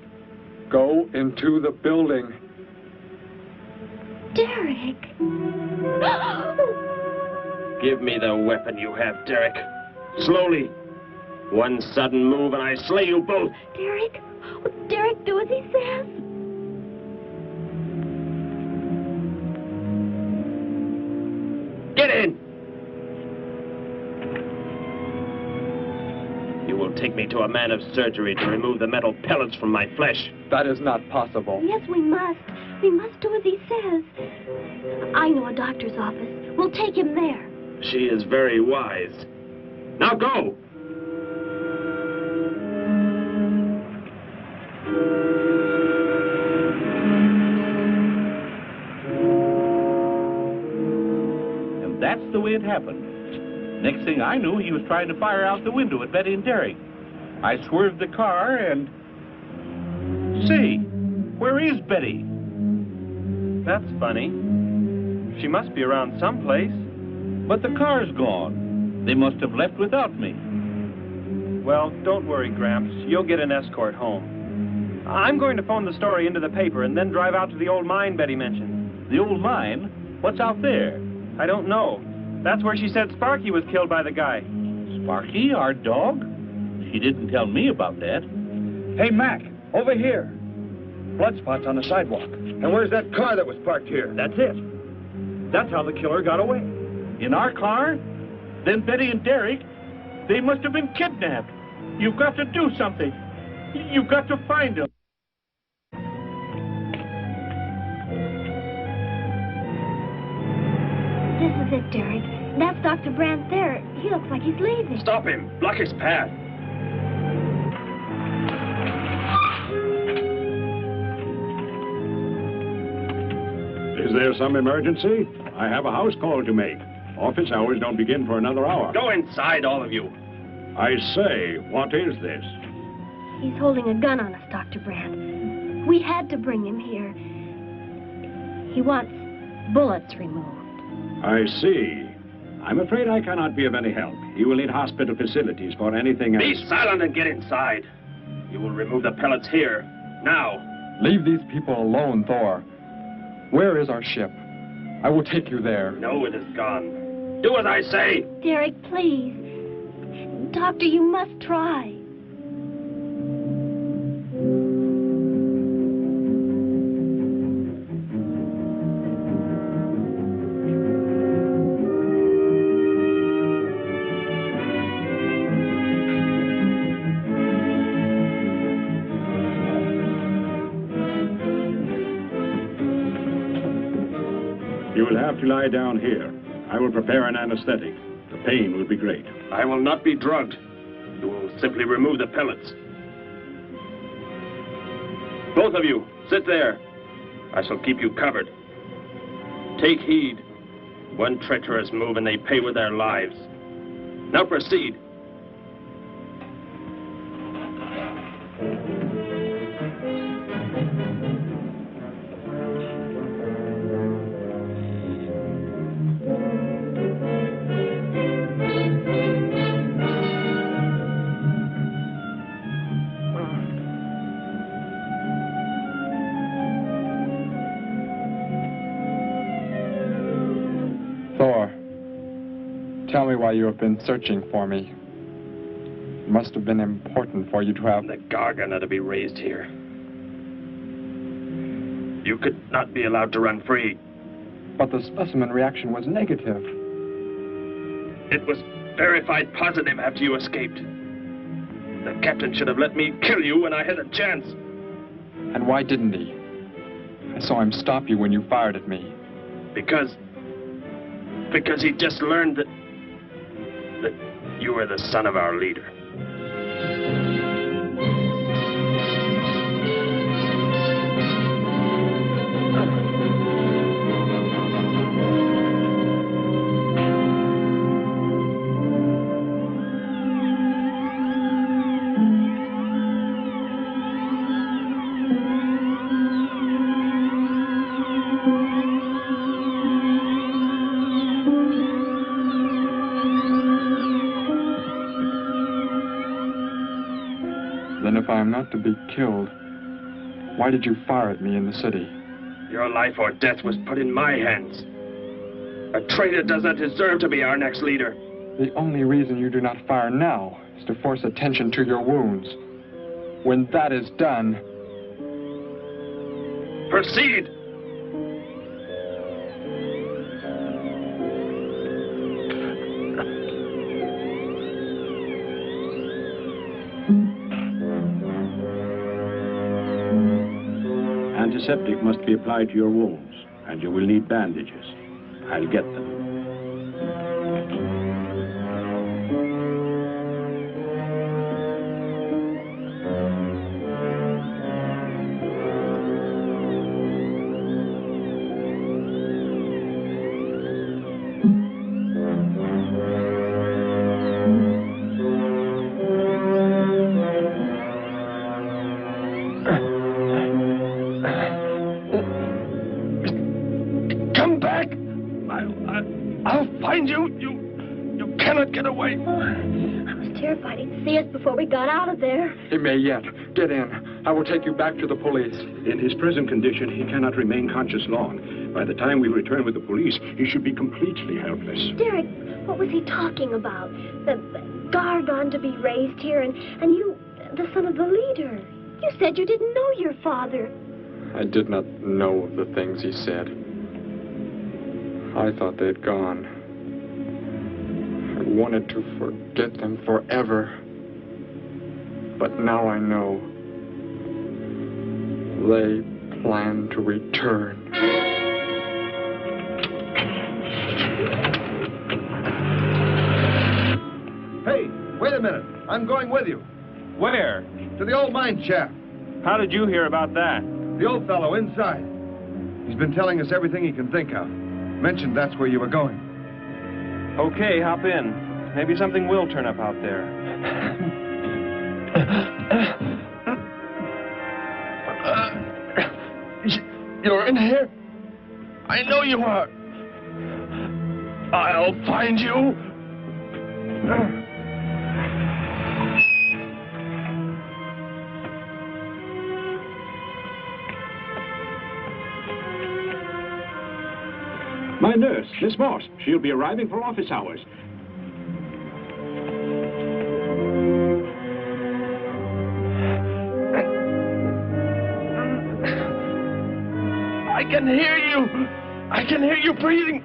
go into the building. Derek. Give me the weapon you have, Derek. Slowly. One sudden move and I slay you both. Derek? Will Derek do as he says? Get in! You will take me to a man of surgery to remove the metal pellets from my flesh. That is not possible. Yes, we must. We must do as he says. I know a doctor's office. We'll take him there. She is very wise. Now go! That's the way it happened. Next thing I knew, he was trying to fire out the window at Betty and Derek. I swerved the car and... Say, where is Betty? That's funny. She must be around someplace. But the car's gone. They must have left without me. Well, don't worry, Gramps. You'll get an escort home. I'm going to phone the story into the paper and then drive out to the old mine Betty mentioned. The old mine? What's out there? I don't know. That's where she said Sparky was killed by the guy. Sparky, our dog? She didn't tell me about that. Hey, Mac, over here. Blood spots on the sidewalk. And where's that car that was parked here? That's it. That's how the killer got away. In our car? Then Betty and Derek, they must have been kidnapped. You've got to do something. You've got to find them. This is it, Derek. That's Dr. Brandt there. He looks like he's leaving. Stop him. Block his path. Is there some emergency? I have a house call to make. Office hours don't begin for another hour. Go inside, all of you. I say, what is this? He's holding a gun on us, Dr. Brandt. We had to bring him here. He wants bullets removed. I see. I'm afraid I cannot be of any help. You will need hospital facilities for anything else. Be silent and get inside. You will remove the pellets here. Now. Leave these people alone, Thor. Where is our ship? I will take you there. No, it is gone. Do as I say. Derek, please. Doctor, you must try. You will have to lie down here. I will prepare an anesthetic. The pain will be great. I will not be drugged. You will simply remove the pellets. Both of you, sit there. I shall keep you covered. Take heed. One treacherous move and they pay with their lives. Now proceed. Tell me why you have been searching for me. It must have been important for you to have... The Gargant are to be raised here. You could not be allowed to run free. But the specimen reaction was negative. It was verified positive after you escaped. The captain should have let me kill you when I had a chance. And why didn't he? I saw him stop you when you fired at me. Because he just learned that you were the son of our leader. Then if I am not to be killed, why did you fire at me in the city? Your life or death was put in my hands. A traitor does not deserve to be our next leader. The only reason you do not fire now is to force attention to your wounds. When that is done... Proceed! Antiseptic must be applied to your wounds, and you will need bandages. I'll get them. you. You cannot get away. Oh, I was terrified he'd see us before we got out of there. He may yet. Get in. I will take you back to the police. In his present condition, he cannot remain conscious long. By the time we return with the police, he should be completely helpless. Derek, what was he talking about? The Gargon to be raised here, and you, the son of the leader. You said you didn't know your father. I did not know the things he said. I thought they'd gone. I wanted to forget them forever. But now I know. They plan to return. Hey, wait a minute. I'm going with you. Where? To the old mine shaft. How did you hear about that? The old fellow inside. He's been telling us everything he can think of. Mentioned that's where you were going. Okay, hop in. Maybe something will turn up out there. You're in here? I know you are. I'll find you. My nurse, Miss Moss. She'll be arriving for office hours. I can hear you. I can hear you breathing.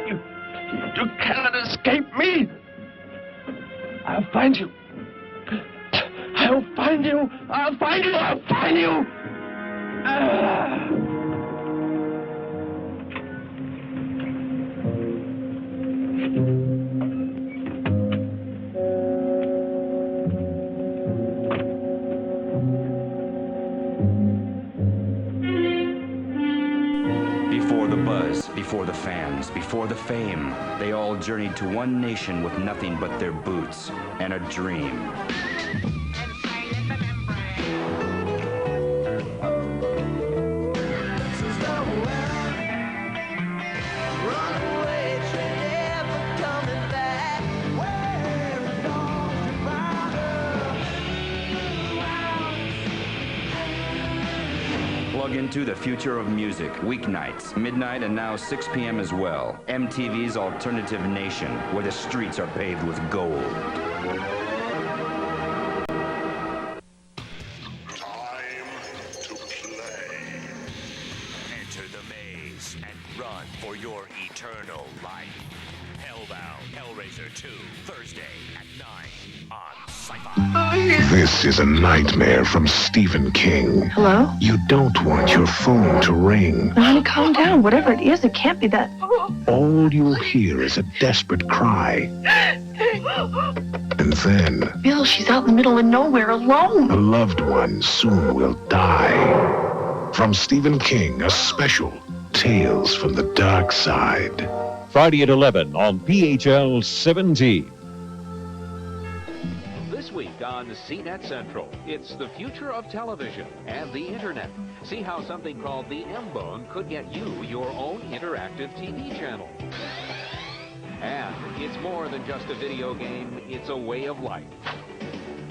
You cannot escape me. I'll find you. I'll find you. I'll find you. I'll find you. Before the buzz, before the fans, before the fame, they all journeyed to one nation with nothing but their boots and a dream. Plug into the future of music, weeknights, midnight, and now 6 p.m. as well. MTV's Alternative Nation, where the streets are paved with gold. Enter the maze and run for your eternal life. Hellbound Hellraiser 2, Thursday at 9 on Sci-Fi. This is a nightmare from Stephen King. Hello? You don't want your phone to ring. Honey, calm down. Whatever it is, it can't be that. All you'll hear is a desperate cry. And then Bill, she's out in the middle of nowhere alone. a loved one soon will die. From Stephen King, a special Tales from the Dark Side. Friday at 11 on PHL 17. This week on CNET Central, it's the future of television and the internet. See how something called the M-Bone could get you your own interactive TV channel. And it's more than just a video game, it's a way of life.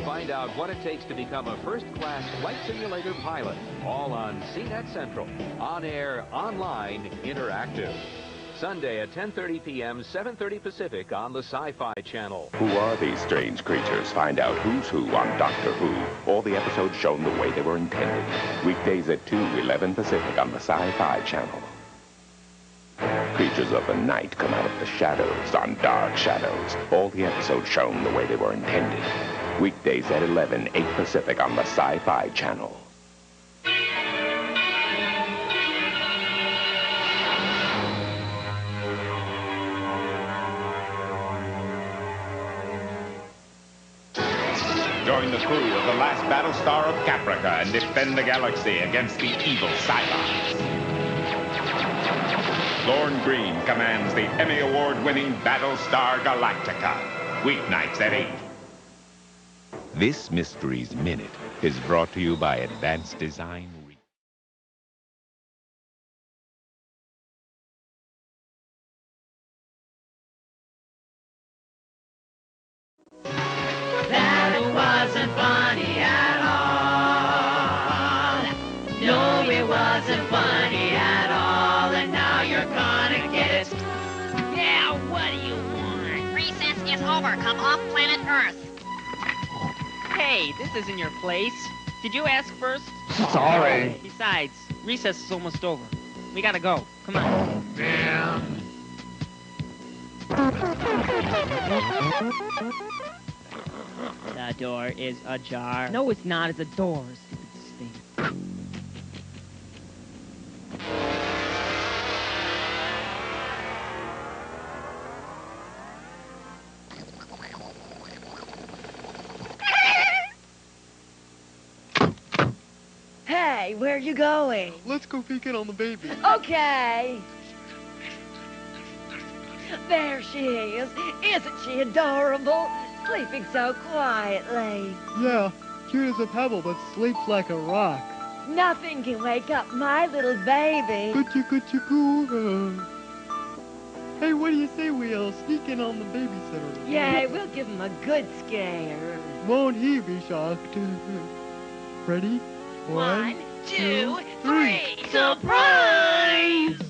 Find out what it takes to become a first-class flight simulator pilot, all on CNET Central. On air, online, interactive. Sunday at 10:30 p.m., 7:30 Pacific on the Sci-Fi Channel. Who are these strange creatures? Find out who's who on Doctor Who. All the episodes shown the way they were intended. Weekdays at 2:11 Pacific on the Sci-Fi Channel. Creatures of the night come out of the shadows on Dark Shadows. All the episodes shown the way they were intended. Weekdays at 11, 8 Pacific on the Sci-Fi Channel. Join the crew of the last Battlestar of Caprica and defend the galaxy against the evil Cylons. Lorne Green commands the Emmy Award-winning Battlestar Galactica. Weeknights at 8. This Mysteries Minute is brought to you by Advanced Design What do you want? Recess is over. Come off planet Earth. Hey, this isn't your place. Did you ask first? Sorry. Besides, recess is almost over. We gotta go. Come on. Man. The door is ajar. No, it's not. It's a door. Stupid thing. Hey, where are you going? Let's go peek in on the baby. Okay. There she is. Isn't she adorable? Sleeping so quietly. Yeah, cute as a pebble, but sleeps like a rock. Nothing can wake up my little baby. Coochie. Hey, what do you say we sneak in on the babysitter? Yeah, we'll give him a good scare. Won't he be shocked? Ready? 1, 2, 3. Surprise!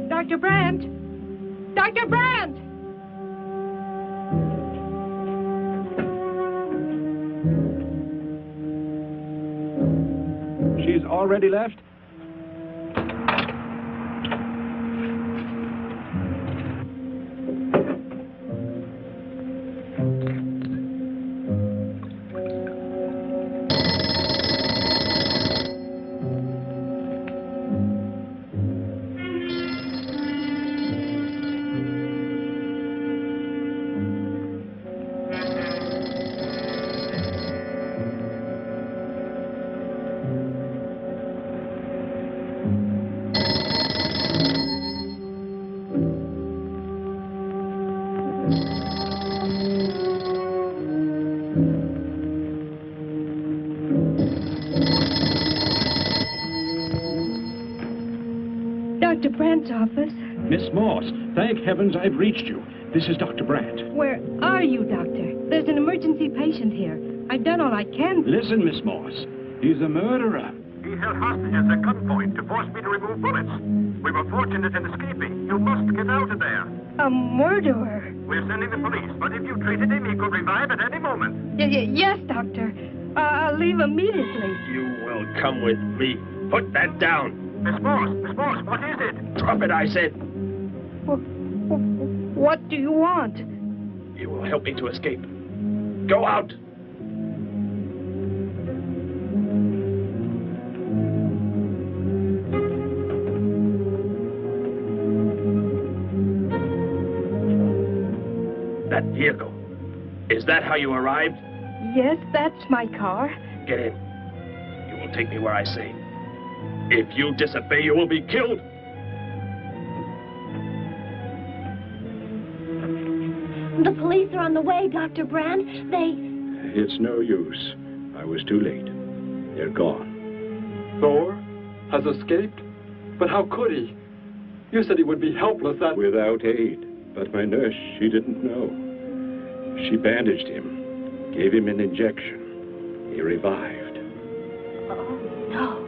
Dr. Brandt! Dr. Brandt! She's already left? Dr. Brandt's office. Miss Moss, thank heavens I've reached you. This is Dr. Brandt. Where are you, Doctor? There's an emergency patient here. I've done all I can. Listen, Miss Moss. He's a murderer. He held hostages at gunpoint to force me to remove bullets. We were fortunate in escaping. You must get out of there. A murderer? We're sending the police, but if you treated him, he could revive at any moment. Yes, Doctor. I'll leave immediately. You will come with me. Put that down. Miss Moss, what is it? Drop it, I said. What do you want? You will help me to escape. Go out. That vehicle. Is that how you arrived? Yes, that's my car. Get in. You will take me where I say. If you disobey, you will be killed. The police are on the way, Dr. Brandt. It's no use. I was too late. They're gone. Thor has escaped? But how could he? You said he would be helpless Without aid. But my nurse, she didn't know. She bandaged him, gave him an injection. He revived. Oh, no.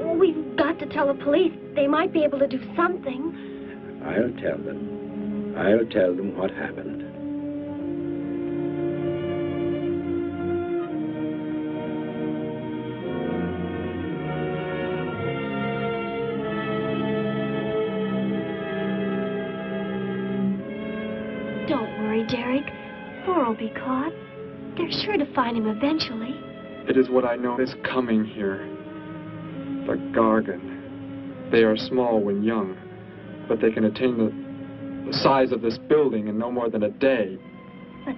Well, we've got to tell the police. They might be able to do something. I'll tell them. I'll tell them what happened. Don't worry, Derek. Thor will be caught. They're sure to find him eventually. It is what I know is coming here. The Gargan. They are small when young, but they can attain the size of this building in no more than a day. But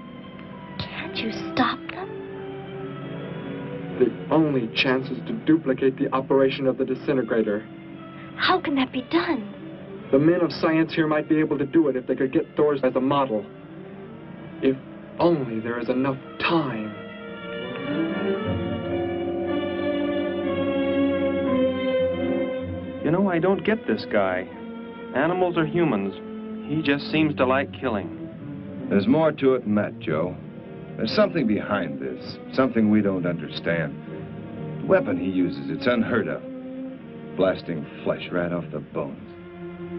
can't you stop them? The only chance is to duplicate the operation of the disintegrator. How can that be done? The men of science here might be able to do it if they could get Thor's as a model. If only there is enough time. You know, I don't get this guy. Animals or humans, he just seems to like killing. There's more to it than that, Joe. There's something behind this, something we don't understand. The weapon he uses, it's unheard of. Blasting flesh right off the bones.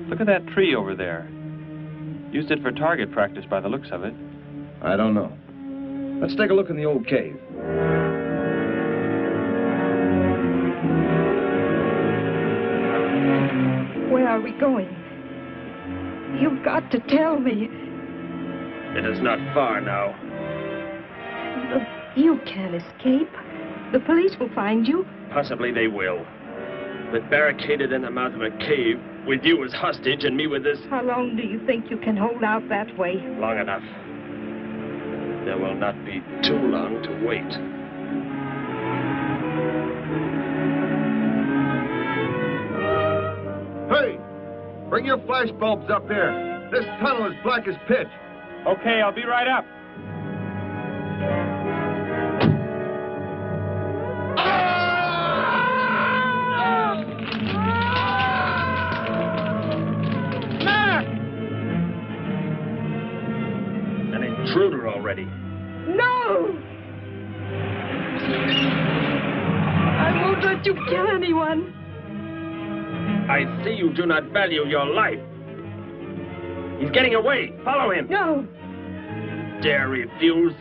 Look at that tree over there. Used it for target practice by the looks of it. I don't know. Let's take a look in the old cave. Where are we going? You've got to tell me. It is not far now. You can't escape. The police will find you. Possibly they will. But barricaded in the mouth of a cave, with you as hostage and me with this... How long do you think you can hold out that way? Long enough. There will not be too long to wait. Hey! Bring your flash bulbs up here. This tunnel is black as pitch. Okay, I'll be right up. An intruder already. No! I won't let you kill anyone. I see you do not value your life. He's getting away. Follow him. No. Dare refuse?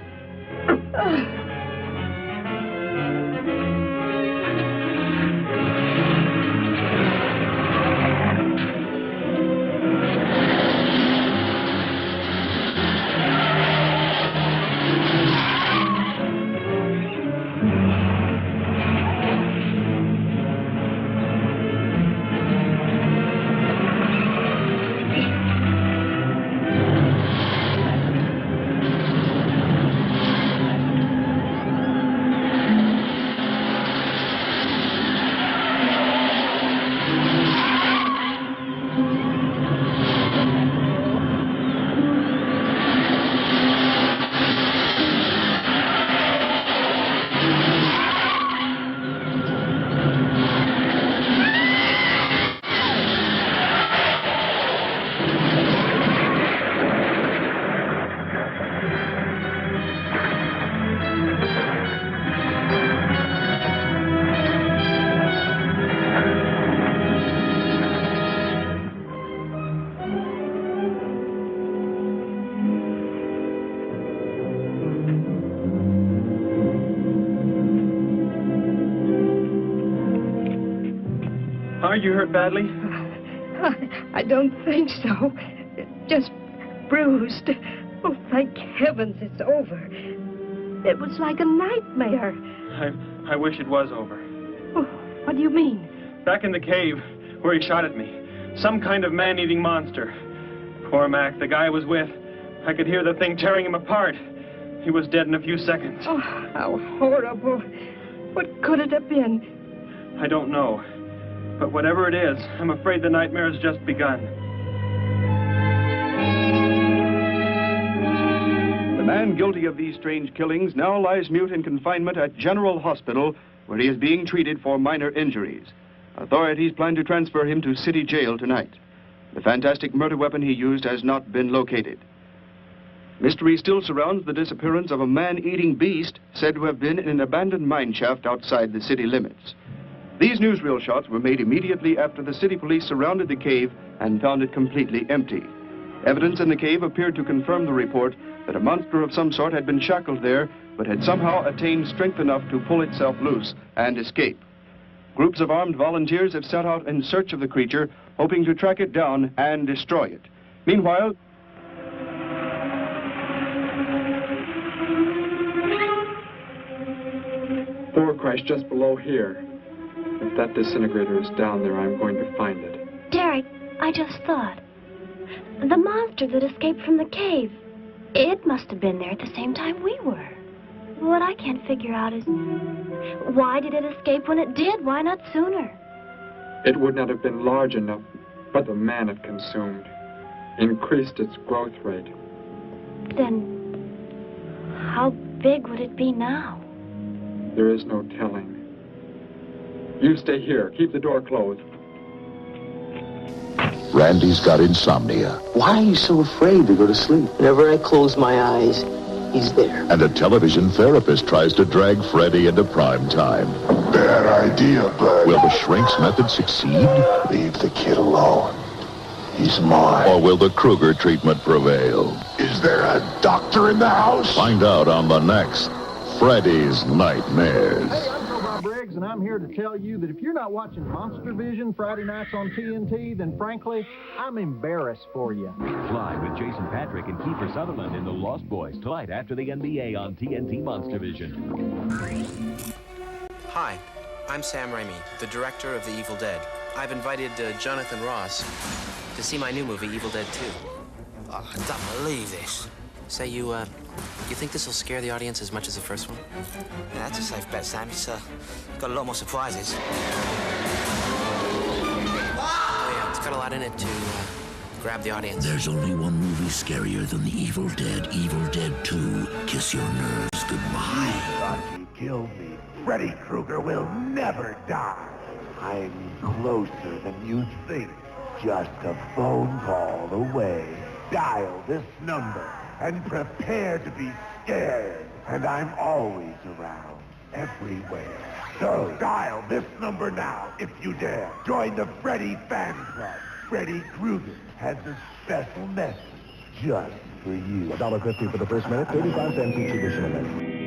Are you hurt badly? I don't think so. Just bruised. Oh, thank heavens it's over. It was like a nightmare. I wish it was over. Oh, what do you mean? Back in the cave where he shot at me. Some kind of man-eating monster. Poor Mac, the guy I was with. I could hear the thing tearing him apart. He was dead in a few seconds. Oh, how horrible. What could it have been? I don't know. But whatever it is, I'm afraid the nightmare has just begun. The man guilty of these strange killings now lies mute in confinement at General Hospital, where he is being treated for minor injuries. Authorities plan to transfer him to City Jail tonight. The fantastic murder weapon he used has not been located. Mystery still surrounds the disappearance of a man-eating beast said to have been in an abandoned mine shaft outside the city limits. These newsreel shots were made immediately after the city police surrounded the cave and found it completely empty. Evidence in the cave appeared to confirm the report that a monster of some sort had been shackled there, but had somehow attained strength enough to pull itself loose and escape. Groups of armed volunteers have set out in search of the creature, hoping to track it down and destroy it. Meanwhile, Door crashed just below here. If that disintegrator is down there, I'm going to find it. Derek, I just thought. The monster that escaped from the cave. It must have been there at the same time we were. What I can't figure out is, why did it escape when it did? Why not sooner? It would not have been large enough, but the man it consumed increased its growth rate. Then, how big would it be now? There is no telling. You stay here. Keep the door closed. Randy's got insomnia. Why are you so afraid to go to sleep? Whenever I close my eyes, he's there. And a television therapist tries to drag Freddy into prime time. Bad idea, bud. Will the shrink's method succeed? Leave the kid alone. He's mine. Or will the Kruger treatment prevail? Is there a doctor in the house? Find out on the next Freddy's Nightmares. Hey, I'm Joe Bob Briggs, and I'm here to tell you that if you're not watching Monster Vision Friday nights on TNT, then frankly, I'm embarrassed for you. Fly with Jason Patrick and Kiefer Sutherland in The Lost Boys tonight after the NBA on TNT Monster Vision. Hi, I'm Sam Raimi, the director of The Evil Dead. I've invited Jonathan Ross to see my new movie, Evil Dead 2. Oh, I don't believe this. Say, you think this will scare the audience as much as the first one? Yeah, that's a safe bet, Sam. It's got a lot more surprises. Oh, yeah, it's got a lot in it to grab the audience. There's only one movie scarier than The Evil Dead 2. Kiss your nerves goodbye. Thought you killed me. Freddy Krueger will never die. I'm closer than you think. Just a phone call away. Dial this number and prepare to be scared. And I'm always around, everywhere. So dial this number now, if you dare. Join the Freddy Fan Club. Freddy Krueger has a special message just for you. $1.50 for the first minute, 35 cents each additional minute.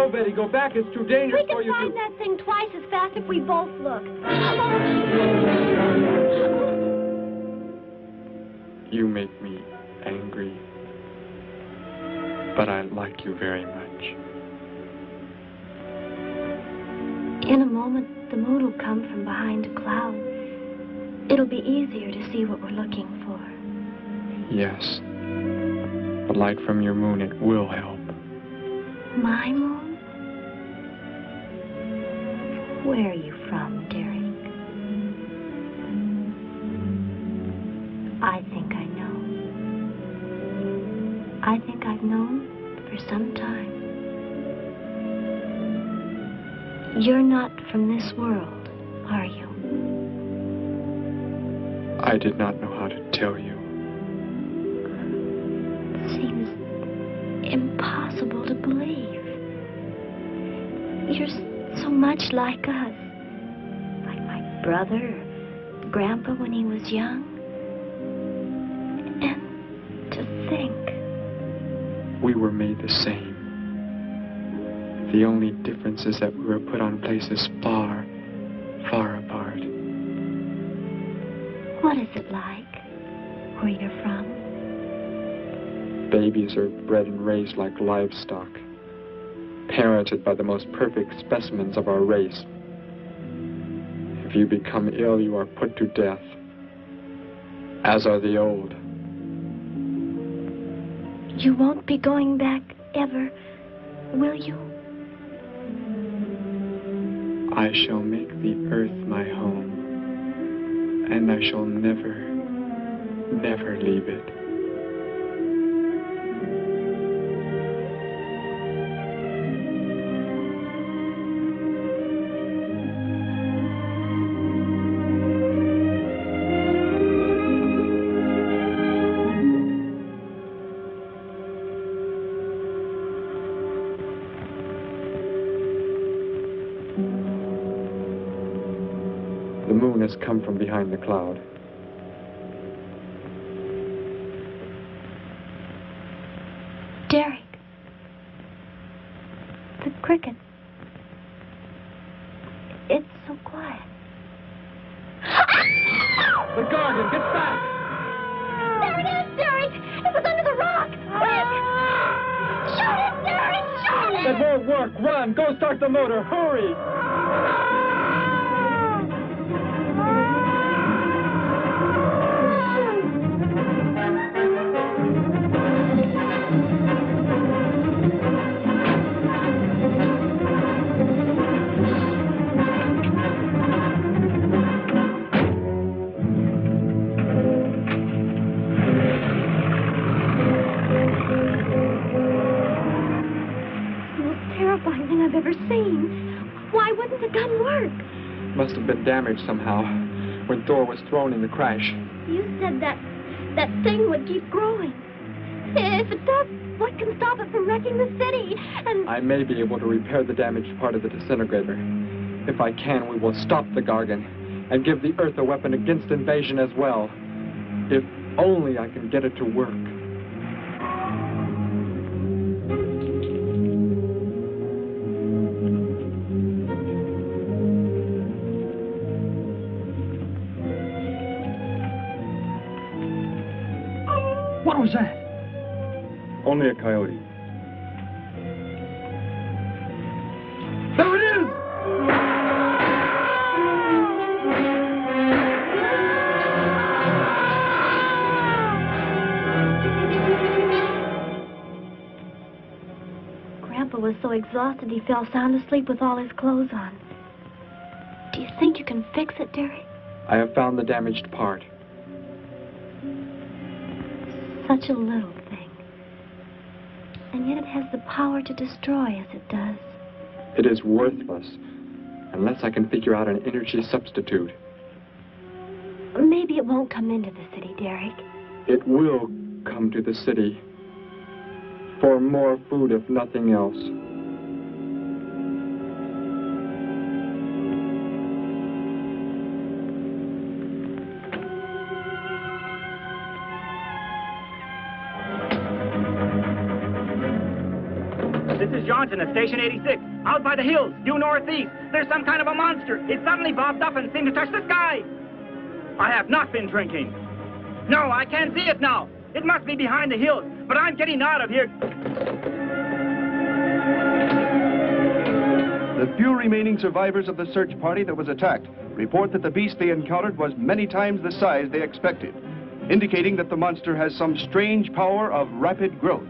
no, Betty, go back. It's too dangerous for you We can find that thing twice as fast if we both look. You make me angry, but I like you very much. In a moment, the moon will come from behind a cloud. It'll be easier to see what we're looking for. Yes. The light from your moon, it will help. My moon? Where are you from, Derek? I think I know. I think I've known for some time. You're not from this world, are you? I did not know how to tell you. It seems impossible to believe. You're so much like us. Like my brother, or Grandpa when he was young. And to think. We were made the same. The only difference is that we were put on places far, far apart. What is it like, where you're from? Babies are bred and raised like livestock, parented by the most perfect specimens of our race. If you become ill, you are put to death, as are the old. You won't be going back ever, will you? I shall make the earth my home, and I shall never, never leave it. The moon has come from behind the cloud. Derek. The cricket. It's so quiet. The garden, get back! There it is, Derek! It was under the rock! Quick! Shoot it, Derek! Shoot it! That won't work! Run! Go start the motor! Hurry! I've ever seen. Why wouldn't the gun work? Must have been damaged somehow when Thor was thrown in the crash. You said that thing would keep growing. If it does, what can stop it from wrecking the city? And I may be able to repair the damaged part of the disintegrator. If I can, we will stop the Gargan and give the Earth a weapon against invasion as well. If only I can get it to work. What was that? Only a coyote. There it is! Grandpa was so exhausted he fell sound asleep with all his clothes on. Do you think you can fix it, Derek? I have found the damaged part. Such a little thing. And yet it has the power to destroy as it does. It is worthless unless I can figure out an energy substitute. Maybe it won't come into the city, Derek. It will come to the city for more food, if nothing else. This is Johnson at Station 86. Out by the hills, due northeast. There's some kind of a monster. It suddenly bobbed up and seemed to touch the sky. I have not been drinking. No, I can't see it now. It must be behind the hills, but I'm getting out of here. The few remaining survivors of the search party that was attacked report that the beast they encountered was many times the size they expected, indicating that the monster has some strange power of rapid growth.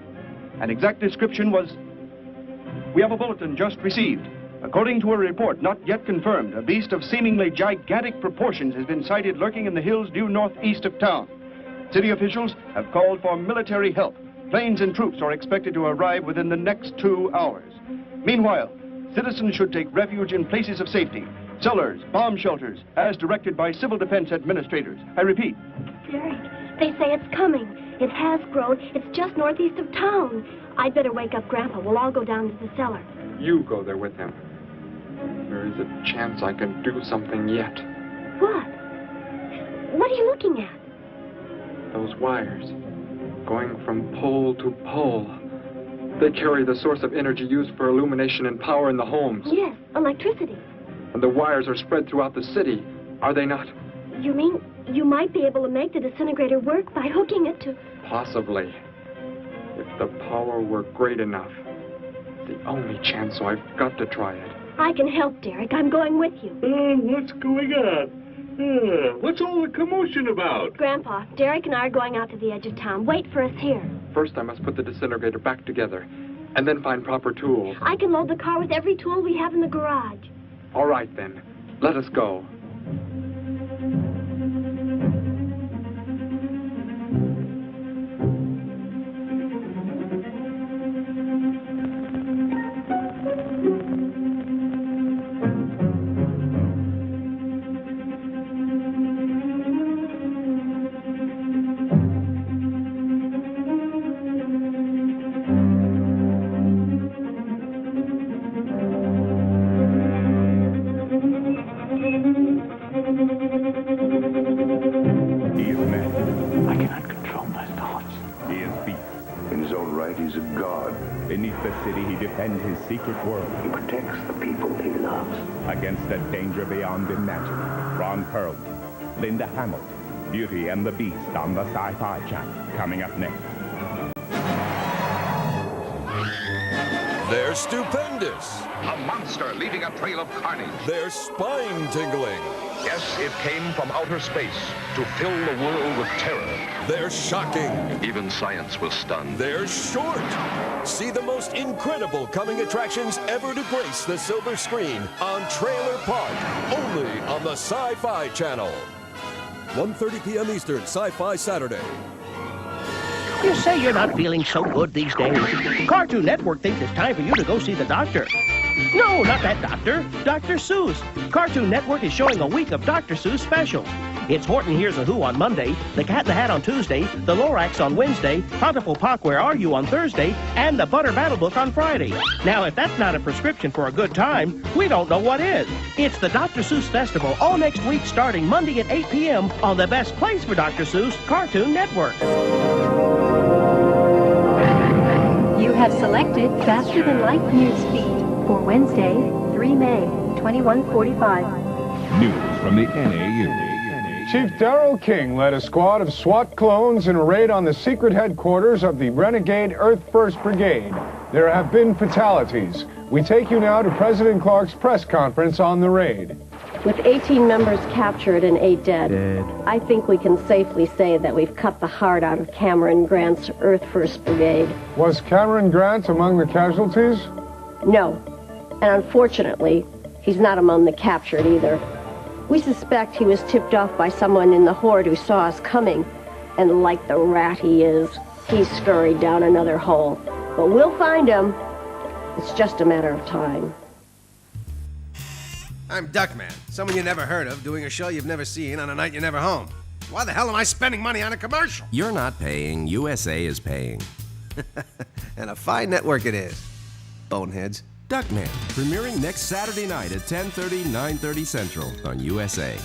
An exact description was... We have a bulletin just received. According to a report not yet confirmed, a beast of seemingly gigantic proportions has been sighted lurking in the hills due northeast of town. City officials have called for military help. Planes and troops are expected to arrive within the next 2 hours. Meanwhile, citizens should take refuge in places of safety, cellars, bomb shelters, as directed by civil defense administrators. I repeat. Derek, they say it's coming. It has grown. It's just northeast of town. I'd better wake up Grandpa. We'll all go down to the cellar. You go there with him. There is a chance I can do something yet. What? What are you looking at? Those wires, going from pole to pole. They carry the source of energy used for illumination and power in the homes. Yes, electricity. And the wires are spread throughout the city, are they not? You mean you might be able to make the disintegrator work by hooking it to... Possibly. If the power were great enough. The only chance, so I've got to try it. I can help, Derek. I'm going with you. What's going on? What's all the commotion about? Grandpa, Derek and I are going out to the edge of town. Wait for us here. First, I must put the disintegrator back together, and then find proper tools. I can load the car with every tool we have in the garage. All right, then. Let us go. Defends his secret world. He protects the people he loves. Against a danger beyond imagining. Ron Perlman, Linda Hamilton, Beauty and the Beast on the Sci-Fi Channel. Coming up next. They're stupendous. A monster leaving a trail of carnage. They're spine-tingling. Yes, it came from outer space to fill the world with terror. They're shocking. Even science was stunned. They're short. See the most incredible coming attractions ever to grace the silver screen on Trailer Park, only on the Sci-Fi Channel. 1:30 p.m. Eastern, Sci-Fi Saturday. You say you're not feeling so good these days. Cartoon Network thinks it's time for you to go see the doctor. No, not that doctor. Dr. Seuss. Cartoon Network is showing a week of Dr. Seuss specials. It's Horton Hears a Who on Monday, The Cat in the Hat on Tuesday, The Lorax on Wednesday, Plentiful Pock, Where Are You on Thursday, and The Butter Battle Book on Friday. Now, if that's not a prescription for a good time, we don't know what is. It's the Dr. Seuss Festival all next week starting Monday at 8 p.m. on the best place for Dr. Seuss, Cartoon Network. You have selected Faster Than Light News Feed for Wednesday, 3 May, 2145. News from the NAU. Chief Darrell King led a squad of SWAT clones in a raid on the secret headquarters of the renegade Earth First Brigade. There have been fatalities. We take you now to President Clark's press conference on the raid. With 18 members captured and 8 dead, I think we can safely say that we've cut the heart out of Cameron Grant's Earth First Brigade. Was Cameron Grant among the casualties? No. And unfortunately, he's not among the captured either. We suspect he was tipped off by someone in the horde who saw us coming, and like the rat he is, he scurried down another hole. But we'll find him. It's just a matter of time. I'm Duckman, someone you never heard of, doing a show you've never seen on a night you're never home. Why the hell am I spending money on a commercial? You're not paying, USA is paying. And a fine network it is. Boneheads. Duckman, premiering next Saturday night at 10:30, 9:30 Central on USA.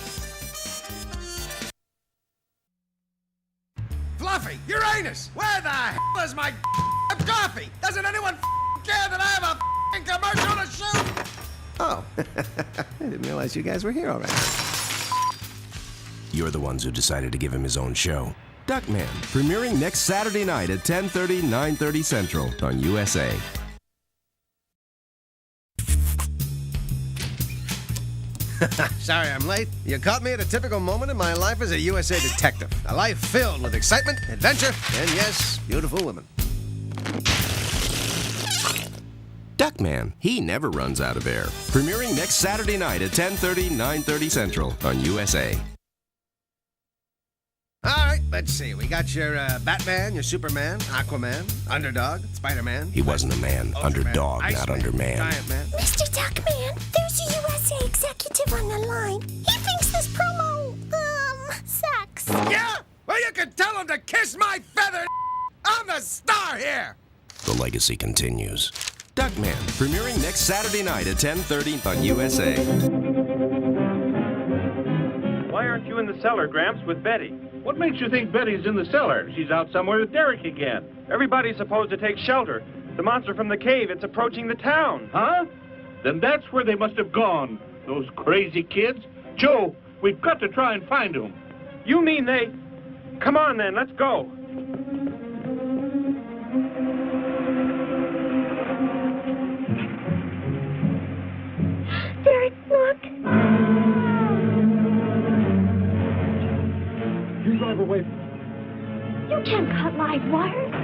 Fluffy, Uranus, where the hell is my coffee? Doesn't anyone care that I have a commercial to shoot? Oh, I didn't realize you guys were here already. You're the ones who decided to give him his own show. Duckman, premiering next Saturday night at 10:30, 9:30 Central on USA. Sorry I'm late. You caught me at a typical moment in my life as a USA detective. A life filled with excitement, adventure, and yes, beautiful women. Duckman, he never runs out of air. Premiering next Saturday night at 10:30, 9:30 Central on USA. All right, let's see. We got your Batman, your Superman, Aquaman, Underdog, Spider-Man. He wasn't a man. Ultraman, Underdog, Iceman, not Underman. Giant Man. Mr. Duckman, there's a USA executive on the line. He thinks this promo, sucks. Yeah? Well, you can tell him to kiss my feather. I'm the star here. The legacy continues. Duckman, premiering next Saturday night at 10:30 on USA. Why aren't you in the cellar, Gramps, with Betty? What makes you think Betty's in the cellar? She's out somewhere with Derek again. Everybody's supposed to take shelter. The monster from the cave, it's approaching the town. Huh? Then that's where they must have gone. Those crazy kids. Joe, we've got to try and find them. You mean they... Come on, then, let's go. Derek, look. You drive away. You can't cut live wires.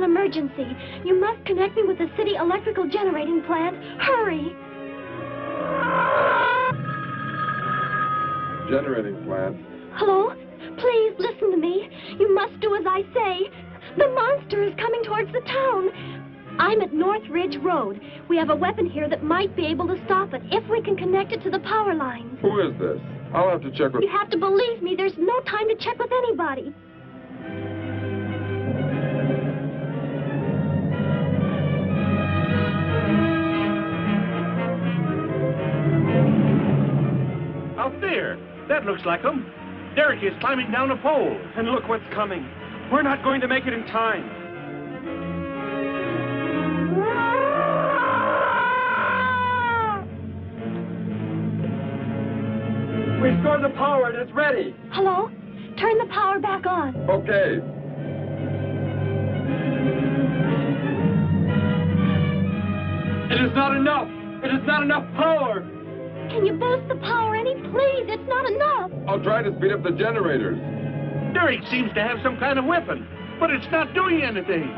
Emergency. You must connect me with the city electrical generating plant. Hurry! Generating plant? Hello? Please listen to me. You must do as I say. The monster is coming towards the town. I'm at North Ridge Road. We have a weapon here that might be able to stop it if we can connect it to the power lines. Who is this? I'll have to check with... You have to believe me. There's no time to check with anybody. Out there. That looks like him. Derek is climbing down a pole. And look what's coming. We're not going to make it in time. Restore the power and it's ready. Hello? Turn the power back on. Okay. It is not enough. It is not enough power. Can you boost the power any, please? It's not enough. I'll try to speed up the generators. Derek seems to have some kind of weapon, but it's not doing anything.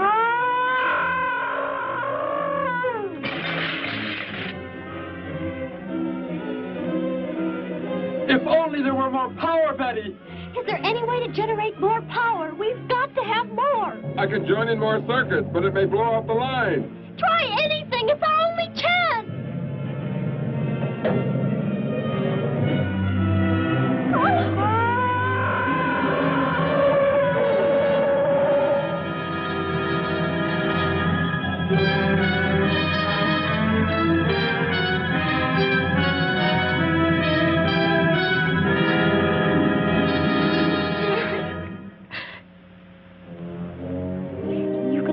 If only there were more power, Betty. Is there any way to generate more power? We've got to have more. I can join in more circuits, but it may blow off the line. Try anything. It's our only chance.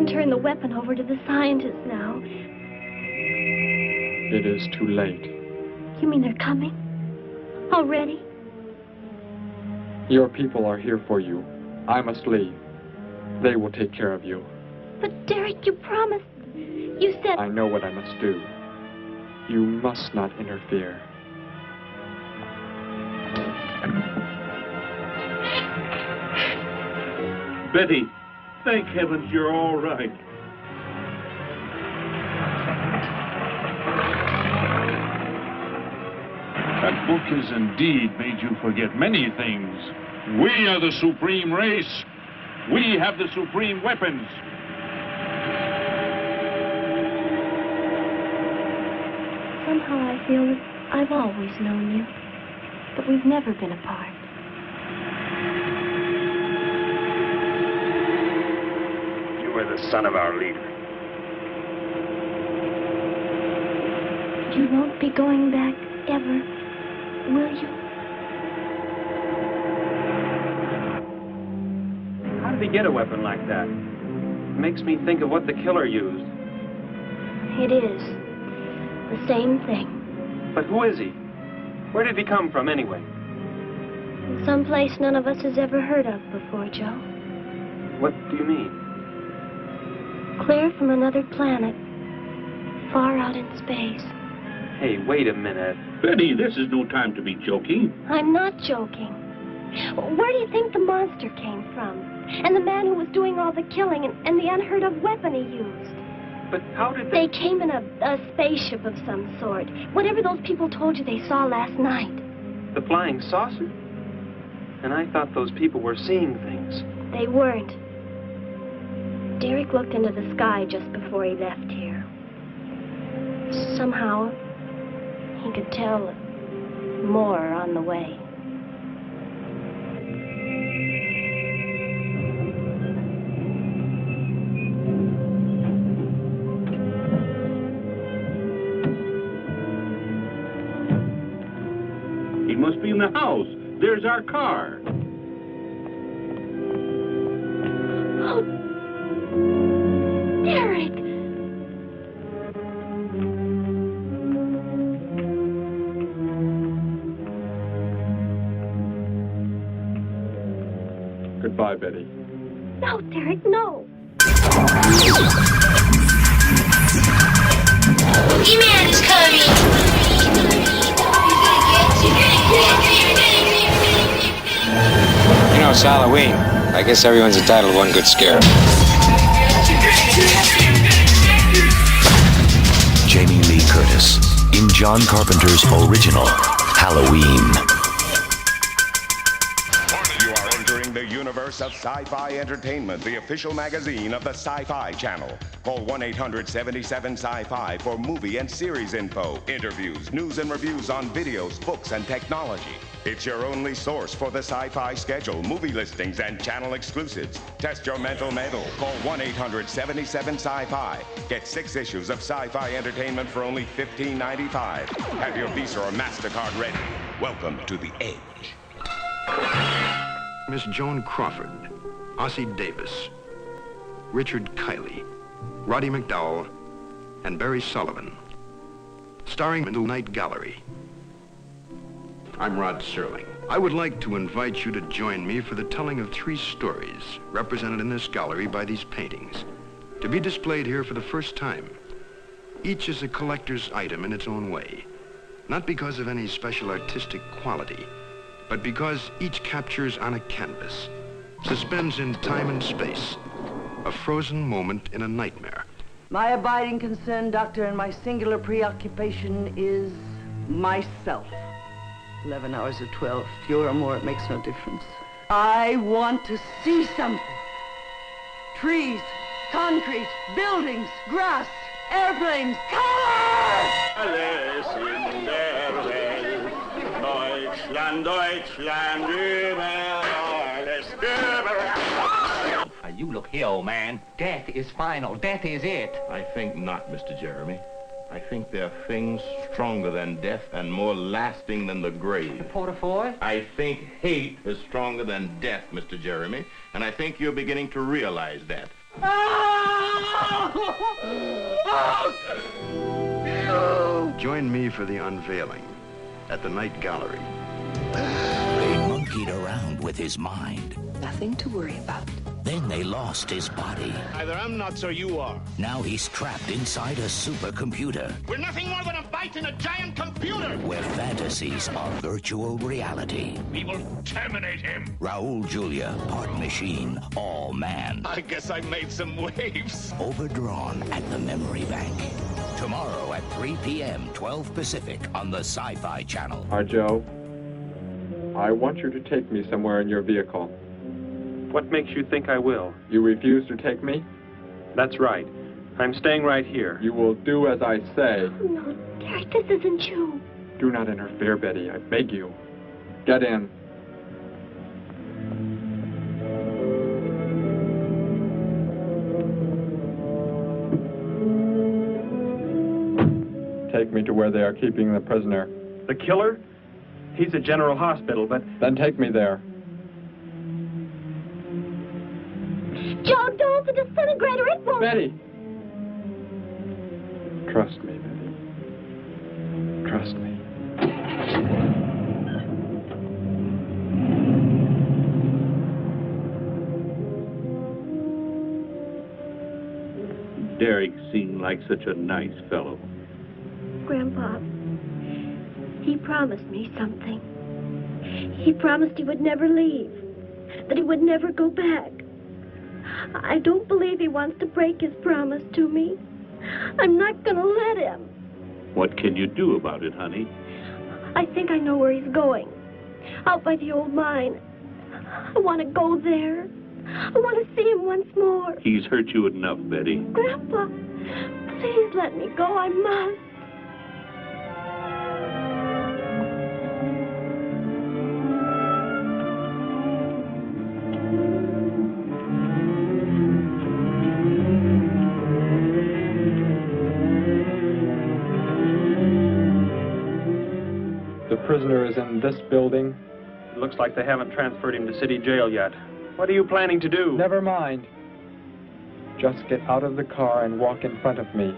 Turn the weapon over to the scientists now. It is too late. You mean they're coming? Already? Your people are here for you. I must leave. They will take care of you. But Derek, you promised. You said... I know what I must do. You must not interfere. Betty, thank heavens you're all right. That book has indeed made you forget many things. We are the supreme race. We have the supreme weapons. Somehow I feel that I've always known you, but we've never been apart. You are the son of our leader. You won't be going back ever, will you? How did he get a weapon like that? It makes me think of what the killer used. It is. The same thing. But who is he? Where did he come from, anyway? Someplace none of us has ever heard of before, Joe. What do you mean? Clear from another planet. Far out in space. Hey, wait a minute. Betty, this is no time to be joking. I'm not joking. Where do you think the monster came from? And the man who was doing all the killing and the unheard of weapon he used? But how did they came in a spaceship of some sort. Whatever those people told you they saw last night. The flying saucer? And I thought those people were seeing things. They weren't. Derek looked into the sky just before he left here. Somehow, he could tell more on the way. He must be in the house. There's our car. Oh, Derek! Goodbye, Betty. No, Derek, no. E-Man is coming! You know, it's Halloween. I guess everyone's entitled to one good scare. Jamie Lee Curtis in John Carpenter's original Halloween. You are entering the universe of Sci-Fi Entertainment, the official magazine of the Sci-Fi Channel. Call 1-800-77-SCI-FI for movie and series info, interviews, news and reviews on videos, books, and technology. It's your only source for the Sci-Fi schedule, movie listings, and channel exclusives. Test your mental metal. Call 1-800-77-SCI-FI. Get 6 issues of Sci-Fi Entertainment for only $15.95. Have your Visa or MasterCard ready. Welcome to the Edge. Miss Joan Crawford, Ossie Davis, Richard Kiley, Roddy McDowell, and Barry Sullivan. Starring in the Night Gallery. I'm Rod Serling. I would like to invite you to join me for the telling of 3 stories represented in this gallery by these paintings, to be displayed here for the first time. Each is a collector's item in its own way, not because of any special artistic quality, but because each captures on a canvas, suspends in time and space, a frozen moment in a nightmare. My abiding concern, Doctor, and my singular preoccupation is myself. 11 hours or 12, fewer or more, it makes no difference. I want to see something. Trees, concrete, buildings, grass, airplanes, colors! Alles in der Welt, Deutschland, Deutschland, überall, alles überall. You look here, old man. Death is final. Death is it. I think not, Mr. Jeremy. I think there are things stronger than death and more lasting than the grave. Portafoy? I think hate is stronger than death, Mr. Jeremy, and I think you're beginning to realize that. Join me for the unveiling at the Night Gallery. They monkeyed around with his mind. Nothing to worry about. Then they lost his body. Either I'm nuts or you are. Now he's trapped inside a supercomputer. We're nothing more than a bite in a giant computer. Where fantasies are virtual reality. We will terminate him. Raul Julia, part machine, all man. I guess I made some waves. Overdrawn at the memory bank. Tomorrow at 3 p.m., 12 Pacific on the Sci-Fi Channel. Hi, Joe. I want you to take me somewhere in your vehicle. What makes you think I will? You refuse to take me? That's right. I'm staying right here. You will do as I say. Oh, no, Derek, this isn't you. Do not interfere, Betty. I beg you. Get in. Take me to where they are keeping the prisoner. The killer? He's at General Hospital, but... Then take me there. Joe, don't the disintegrator, it won't... Betty! Trust me, Betty. Trust me. Derek seemed like such a nice fellow. Grandpa, he promised me something. He promised he would never leave, that he would never go back. I don't believe he wants to break his promise to me. I'm not going to let him. What can you do about it, honey? I think I know where he's going. Out by the old mine. I want to go there. I want to see him once more. He's hurt you enough, Betty. Grandpa, please let me go. I must. The prisoner is in this building. It looks like they haven't transferred him to city jail yet. What are you planning to do? Never mind. Just get out of the car and walk in front of me.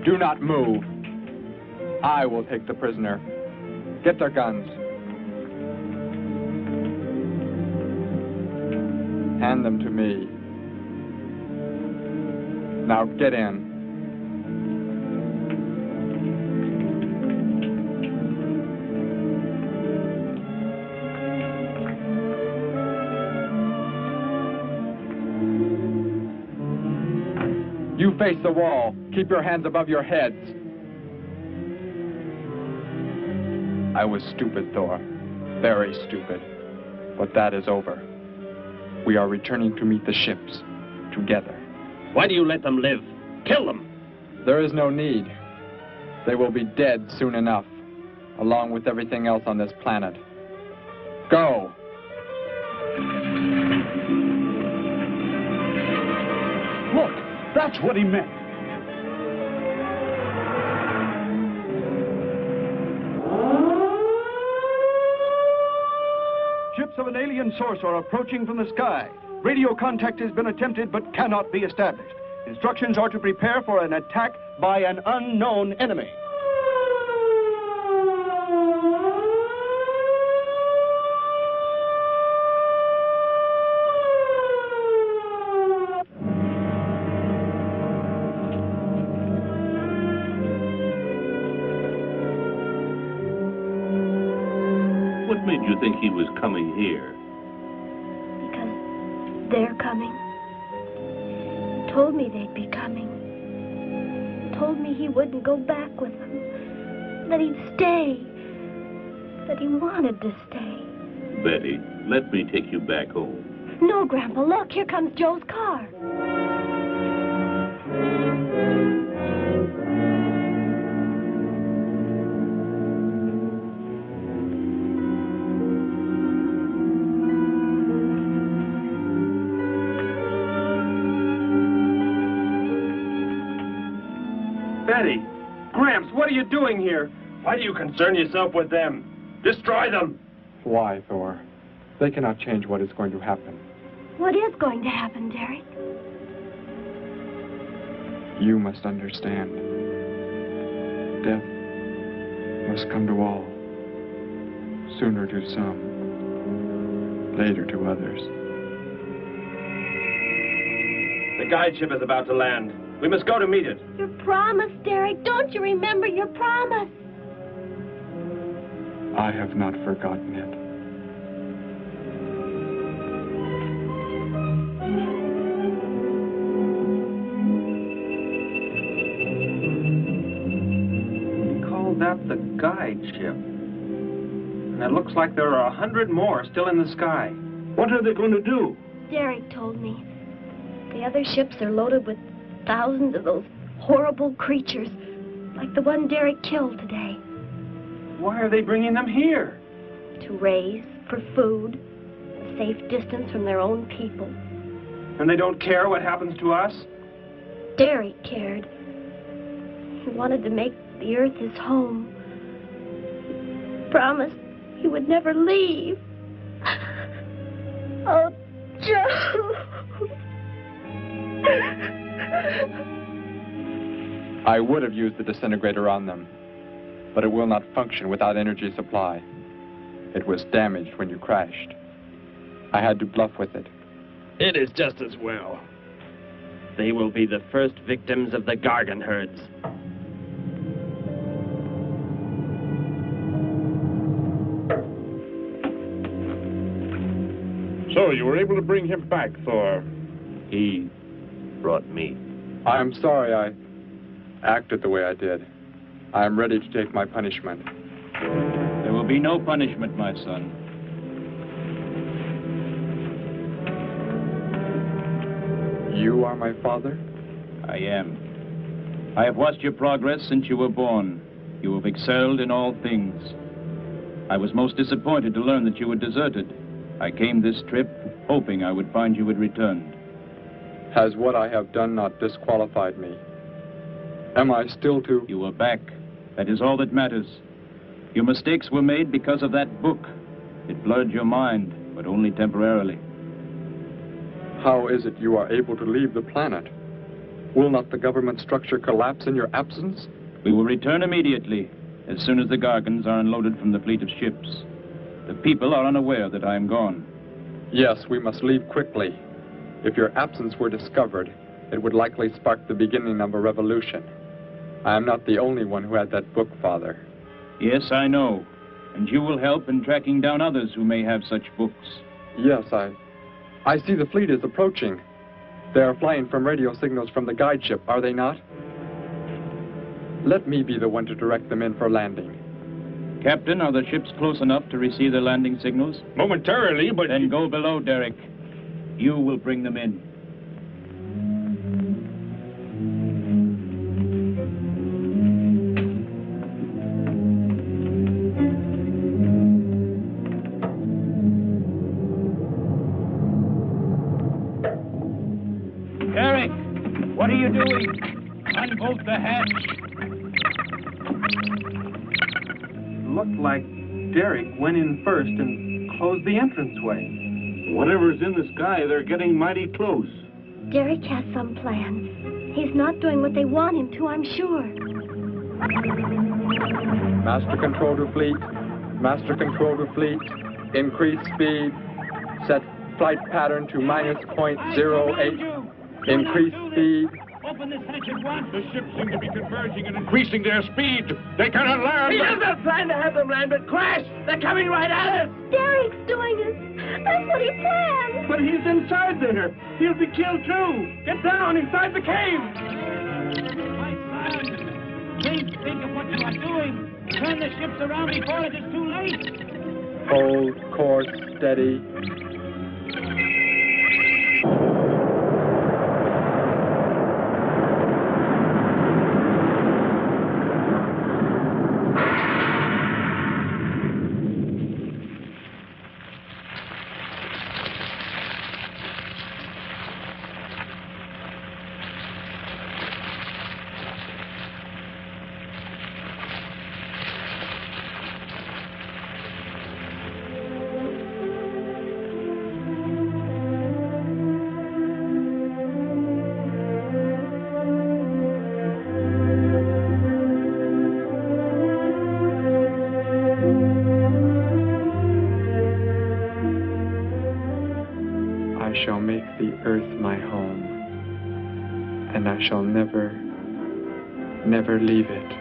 Do not move. I will take the prisoner. Get their guns. Hand them to me. Now get in. You face the wall. Keep your hands above your heads. I was stupid, Thor. Very stupid. But that is over. We are returning to meet the ships. Together. Why do you let them live? Kill them! There is no need. They will be dead soon enough, along with everything else on this planet. Go! Look, that's what he meant. Ships of an alien source are approaching from the sky. Radio contact has been attempted but cannot be established. Instructions are to prepare for an attack by an unknown enemy. What made you think he was coming here? Because they're coming. Told me they'd be coming. Told me he wouldn't go back with them. That he'd stay. That he wanted to stay. Betty, let me take you back home. No, Grandpa, look, here comes Joe's car. Betty! Gramps, what are you doing here? Why do you concern yourself with them? Destroy them! Why, Thor? They cannot change what is going to happen. What is going to happen, Derek? You must understand. Death must come to all. Sooner to some, later to others. The guide ship is about to land. We must go to meet it. Your promise, Derek. Don't you remember your promise? I have not forgotten it. Call that the guide ship. And it looks like there are 100 more still in the sky. What are they going to do? Derek told me. The other ships are loaded with thousands of those horrible creatures, like the one Derek killed today. Why are they bringing them here? To raise, for food, a safe distance from their own people. And they don't care what happens to us? Derek cared. He wanted to make the earth his home. He promised he would never leave. Oh, Joe! I would have used the disintegrator on them, but it will not function without energy supply. It was damaged when you crashed. I had to bluff with it. It is just as well. They will be the first victims of the Gargan herds. So you were able to bring him back, Thor? He brought me. I'm sorry I acted the way I did. I am ready to take my punishment. There will be no punishment, my son. You are my father? I am. I have watched your progress since you were born. You have excelled in all things. I was most disappointed to learn that you were deserted. I came this trip hoping I would find you had returned. Has what I have done not disqualified me? Am I still to... You are back. That is all that matters. Your mistakes were made because of that book. It blurred your mind, but only temporarily. How is it you are able to leave the planet? Will not the government structure collapse in your absence? We will return immediately, as soon as the Gargans are unloaded from the fleet of ships. The people are unaware that I am gone. Yes, we must leave quickly. If your absence were discovered, it would likely spark the beginning of a revolution. I am not the only one who had that book, Father. Yes, I know. And you will help in tracking down others who may have such books. Yes, I see the fleet is approaching. They are flying from radio signals from the guide ship, are they not? Let me be the one to direct them in for landing. Captain, are the ships close enough to receive their landing signals? Momentarily, but... Then go below, Derek. You will bring them in. Derek, what are you doing? Unbolt the hatch. Looked like Derek went in first and closed the entranceway. Whatever's in the sky, they're getting mighty close. Derek has some plans. He's not doing what they want him to, I'm sure. Master control to fleet. Master control to fleet. Increase speed. Set flight pattern to -.08. Increase speed. Open this hatch at once. The ships seem to be converging and increasing their speed. They cannot land. He doesn't plan to have them land, but crash! They're coming right at us! Derek's doing it. That's what he planned. But he's inside there. He'll be killed too. Get down inside the cave. My son, please think of what you are doing. Turn the ships around before it is too late. Hold course steady. I shall make the earth my home, and I shall never, never leave it.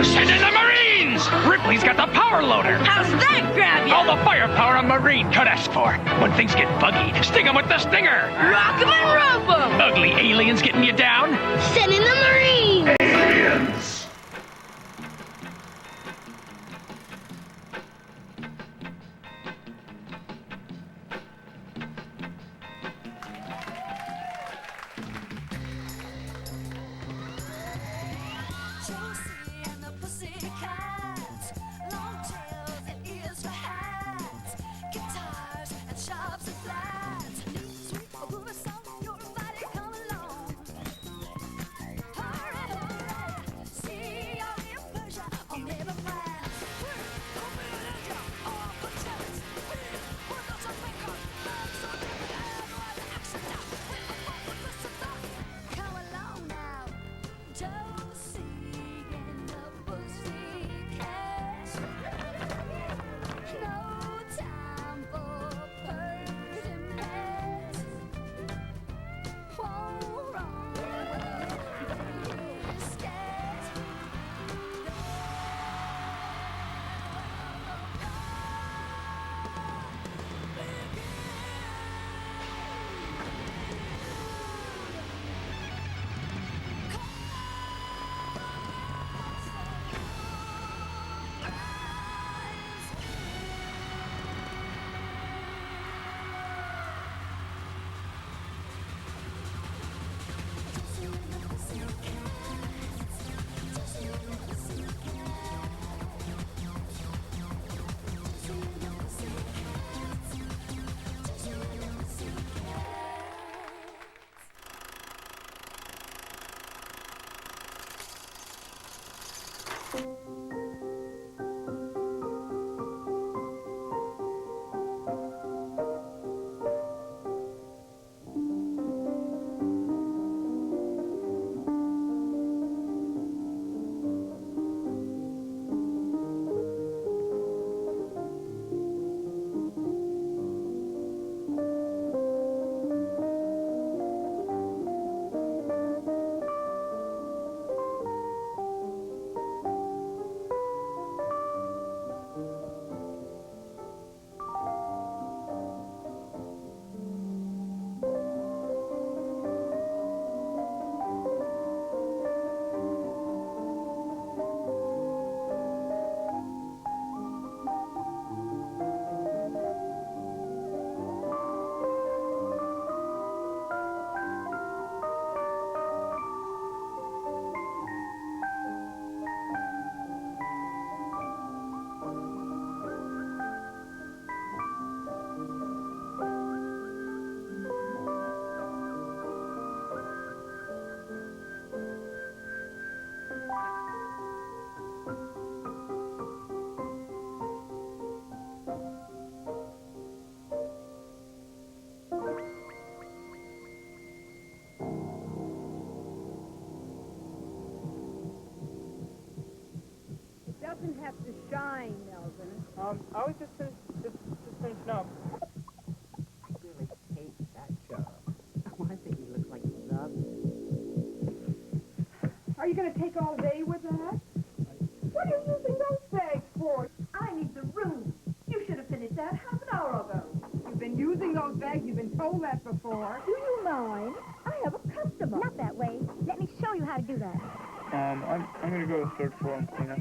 Send in the Marines! Ripley's got the power loader. How's that grab you? All the firepower a Marine could ask for. When things get buggy, sting 'em with the stinger. Rock 'em and rope 'em! Ugly aliens getting you down? Send in the Marines! Aliens! shine, Melvin? I was just finishing up. I really hate that job. Oh, I think he looks like he loves it. Are you going to take all day with that? What are you using those bags for? I need the room. You should have finished that half an hour ago. You've been using those bags. You've been told that before. Do you mind? I have a customer. Not that way. Let me show you how to do that. I'm going to go to the third floor and clean up.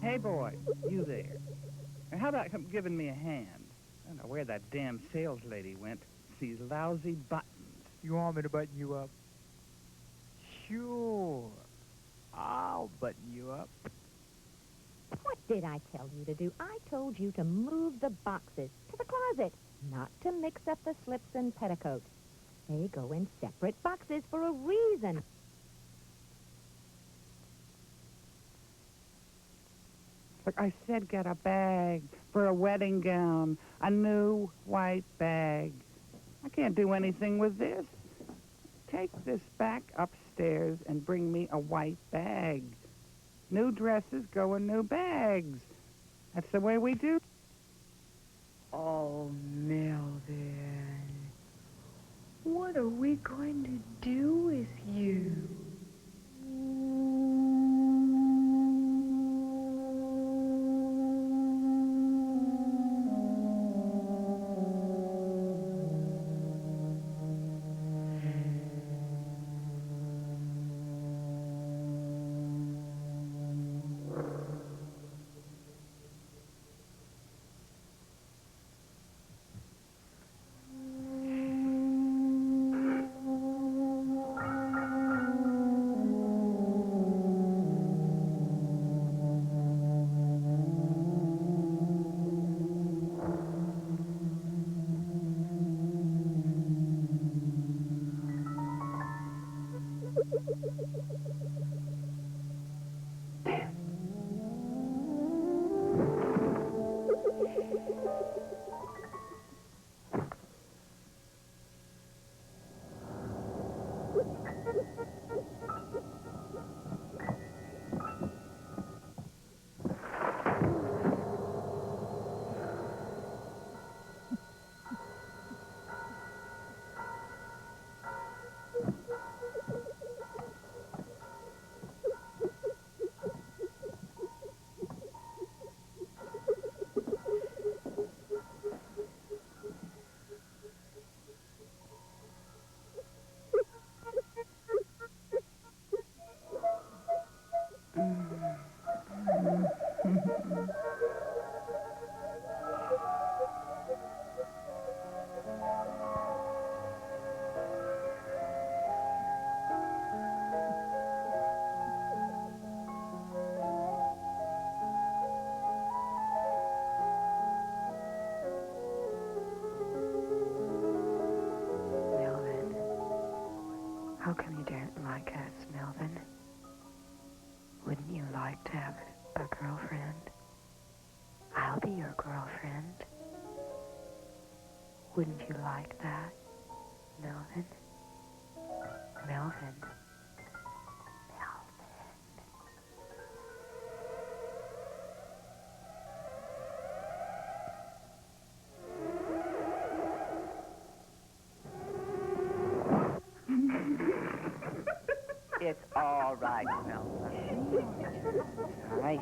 Hey, boy, you there. Now, how about giving me a hand? I don't know where that damn sales lady went. These lousy buttons. You want me to button you up? Sure. I'll button you up. What did I tell you to do? I told you to move the boxes to the closet, not to mix up the slips and petticoats. They go in separate boxes for a reason. Look, I said get a bag for a wedding gown, a new white bag. I can't do anything with this. Take this back upstairs and bring me a white bag. New dresses go in new bags. That's the way we do. Oh, Melvin. What are we going to do with you? How come you don't like us, Melvin? Wouldn't you like to have a girlfriend? I'll be your girlfriend. Wouldn't you like that, Melvin? Melvin. It's all right, Melvin. Nice.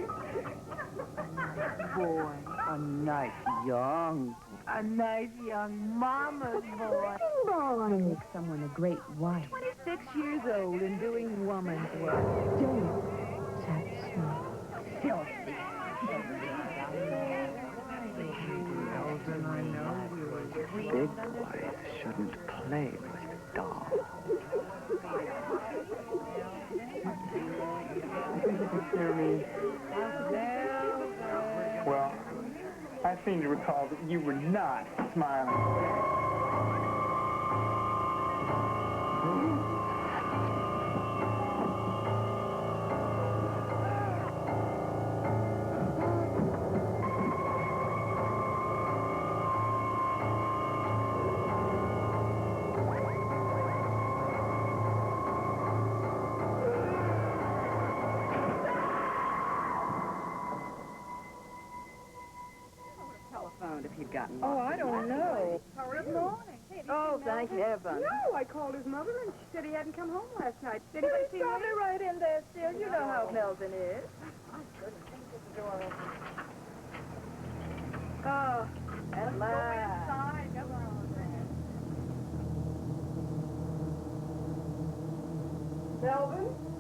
Boy. A nice young boy. A nice young mama's boy. Boy. Make someone a great wife. 26 years old and doing woman's work. Don't touch me. Filthy. Melvin, I know you were Big boy. shouldn't play with dolls. Hear me? Well, I seem to recall that you were not smiling. If you'd gotten Oh, I don't know. Good morning. Oh, thank heaven. No, I called his mother and she said he hadn't come home last night. Did He's anybody see him? probably right in there still. You know how Melvin is. Oh, at last. Come on, Melvin?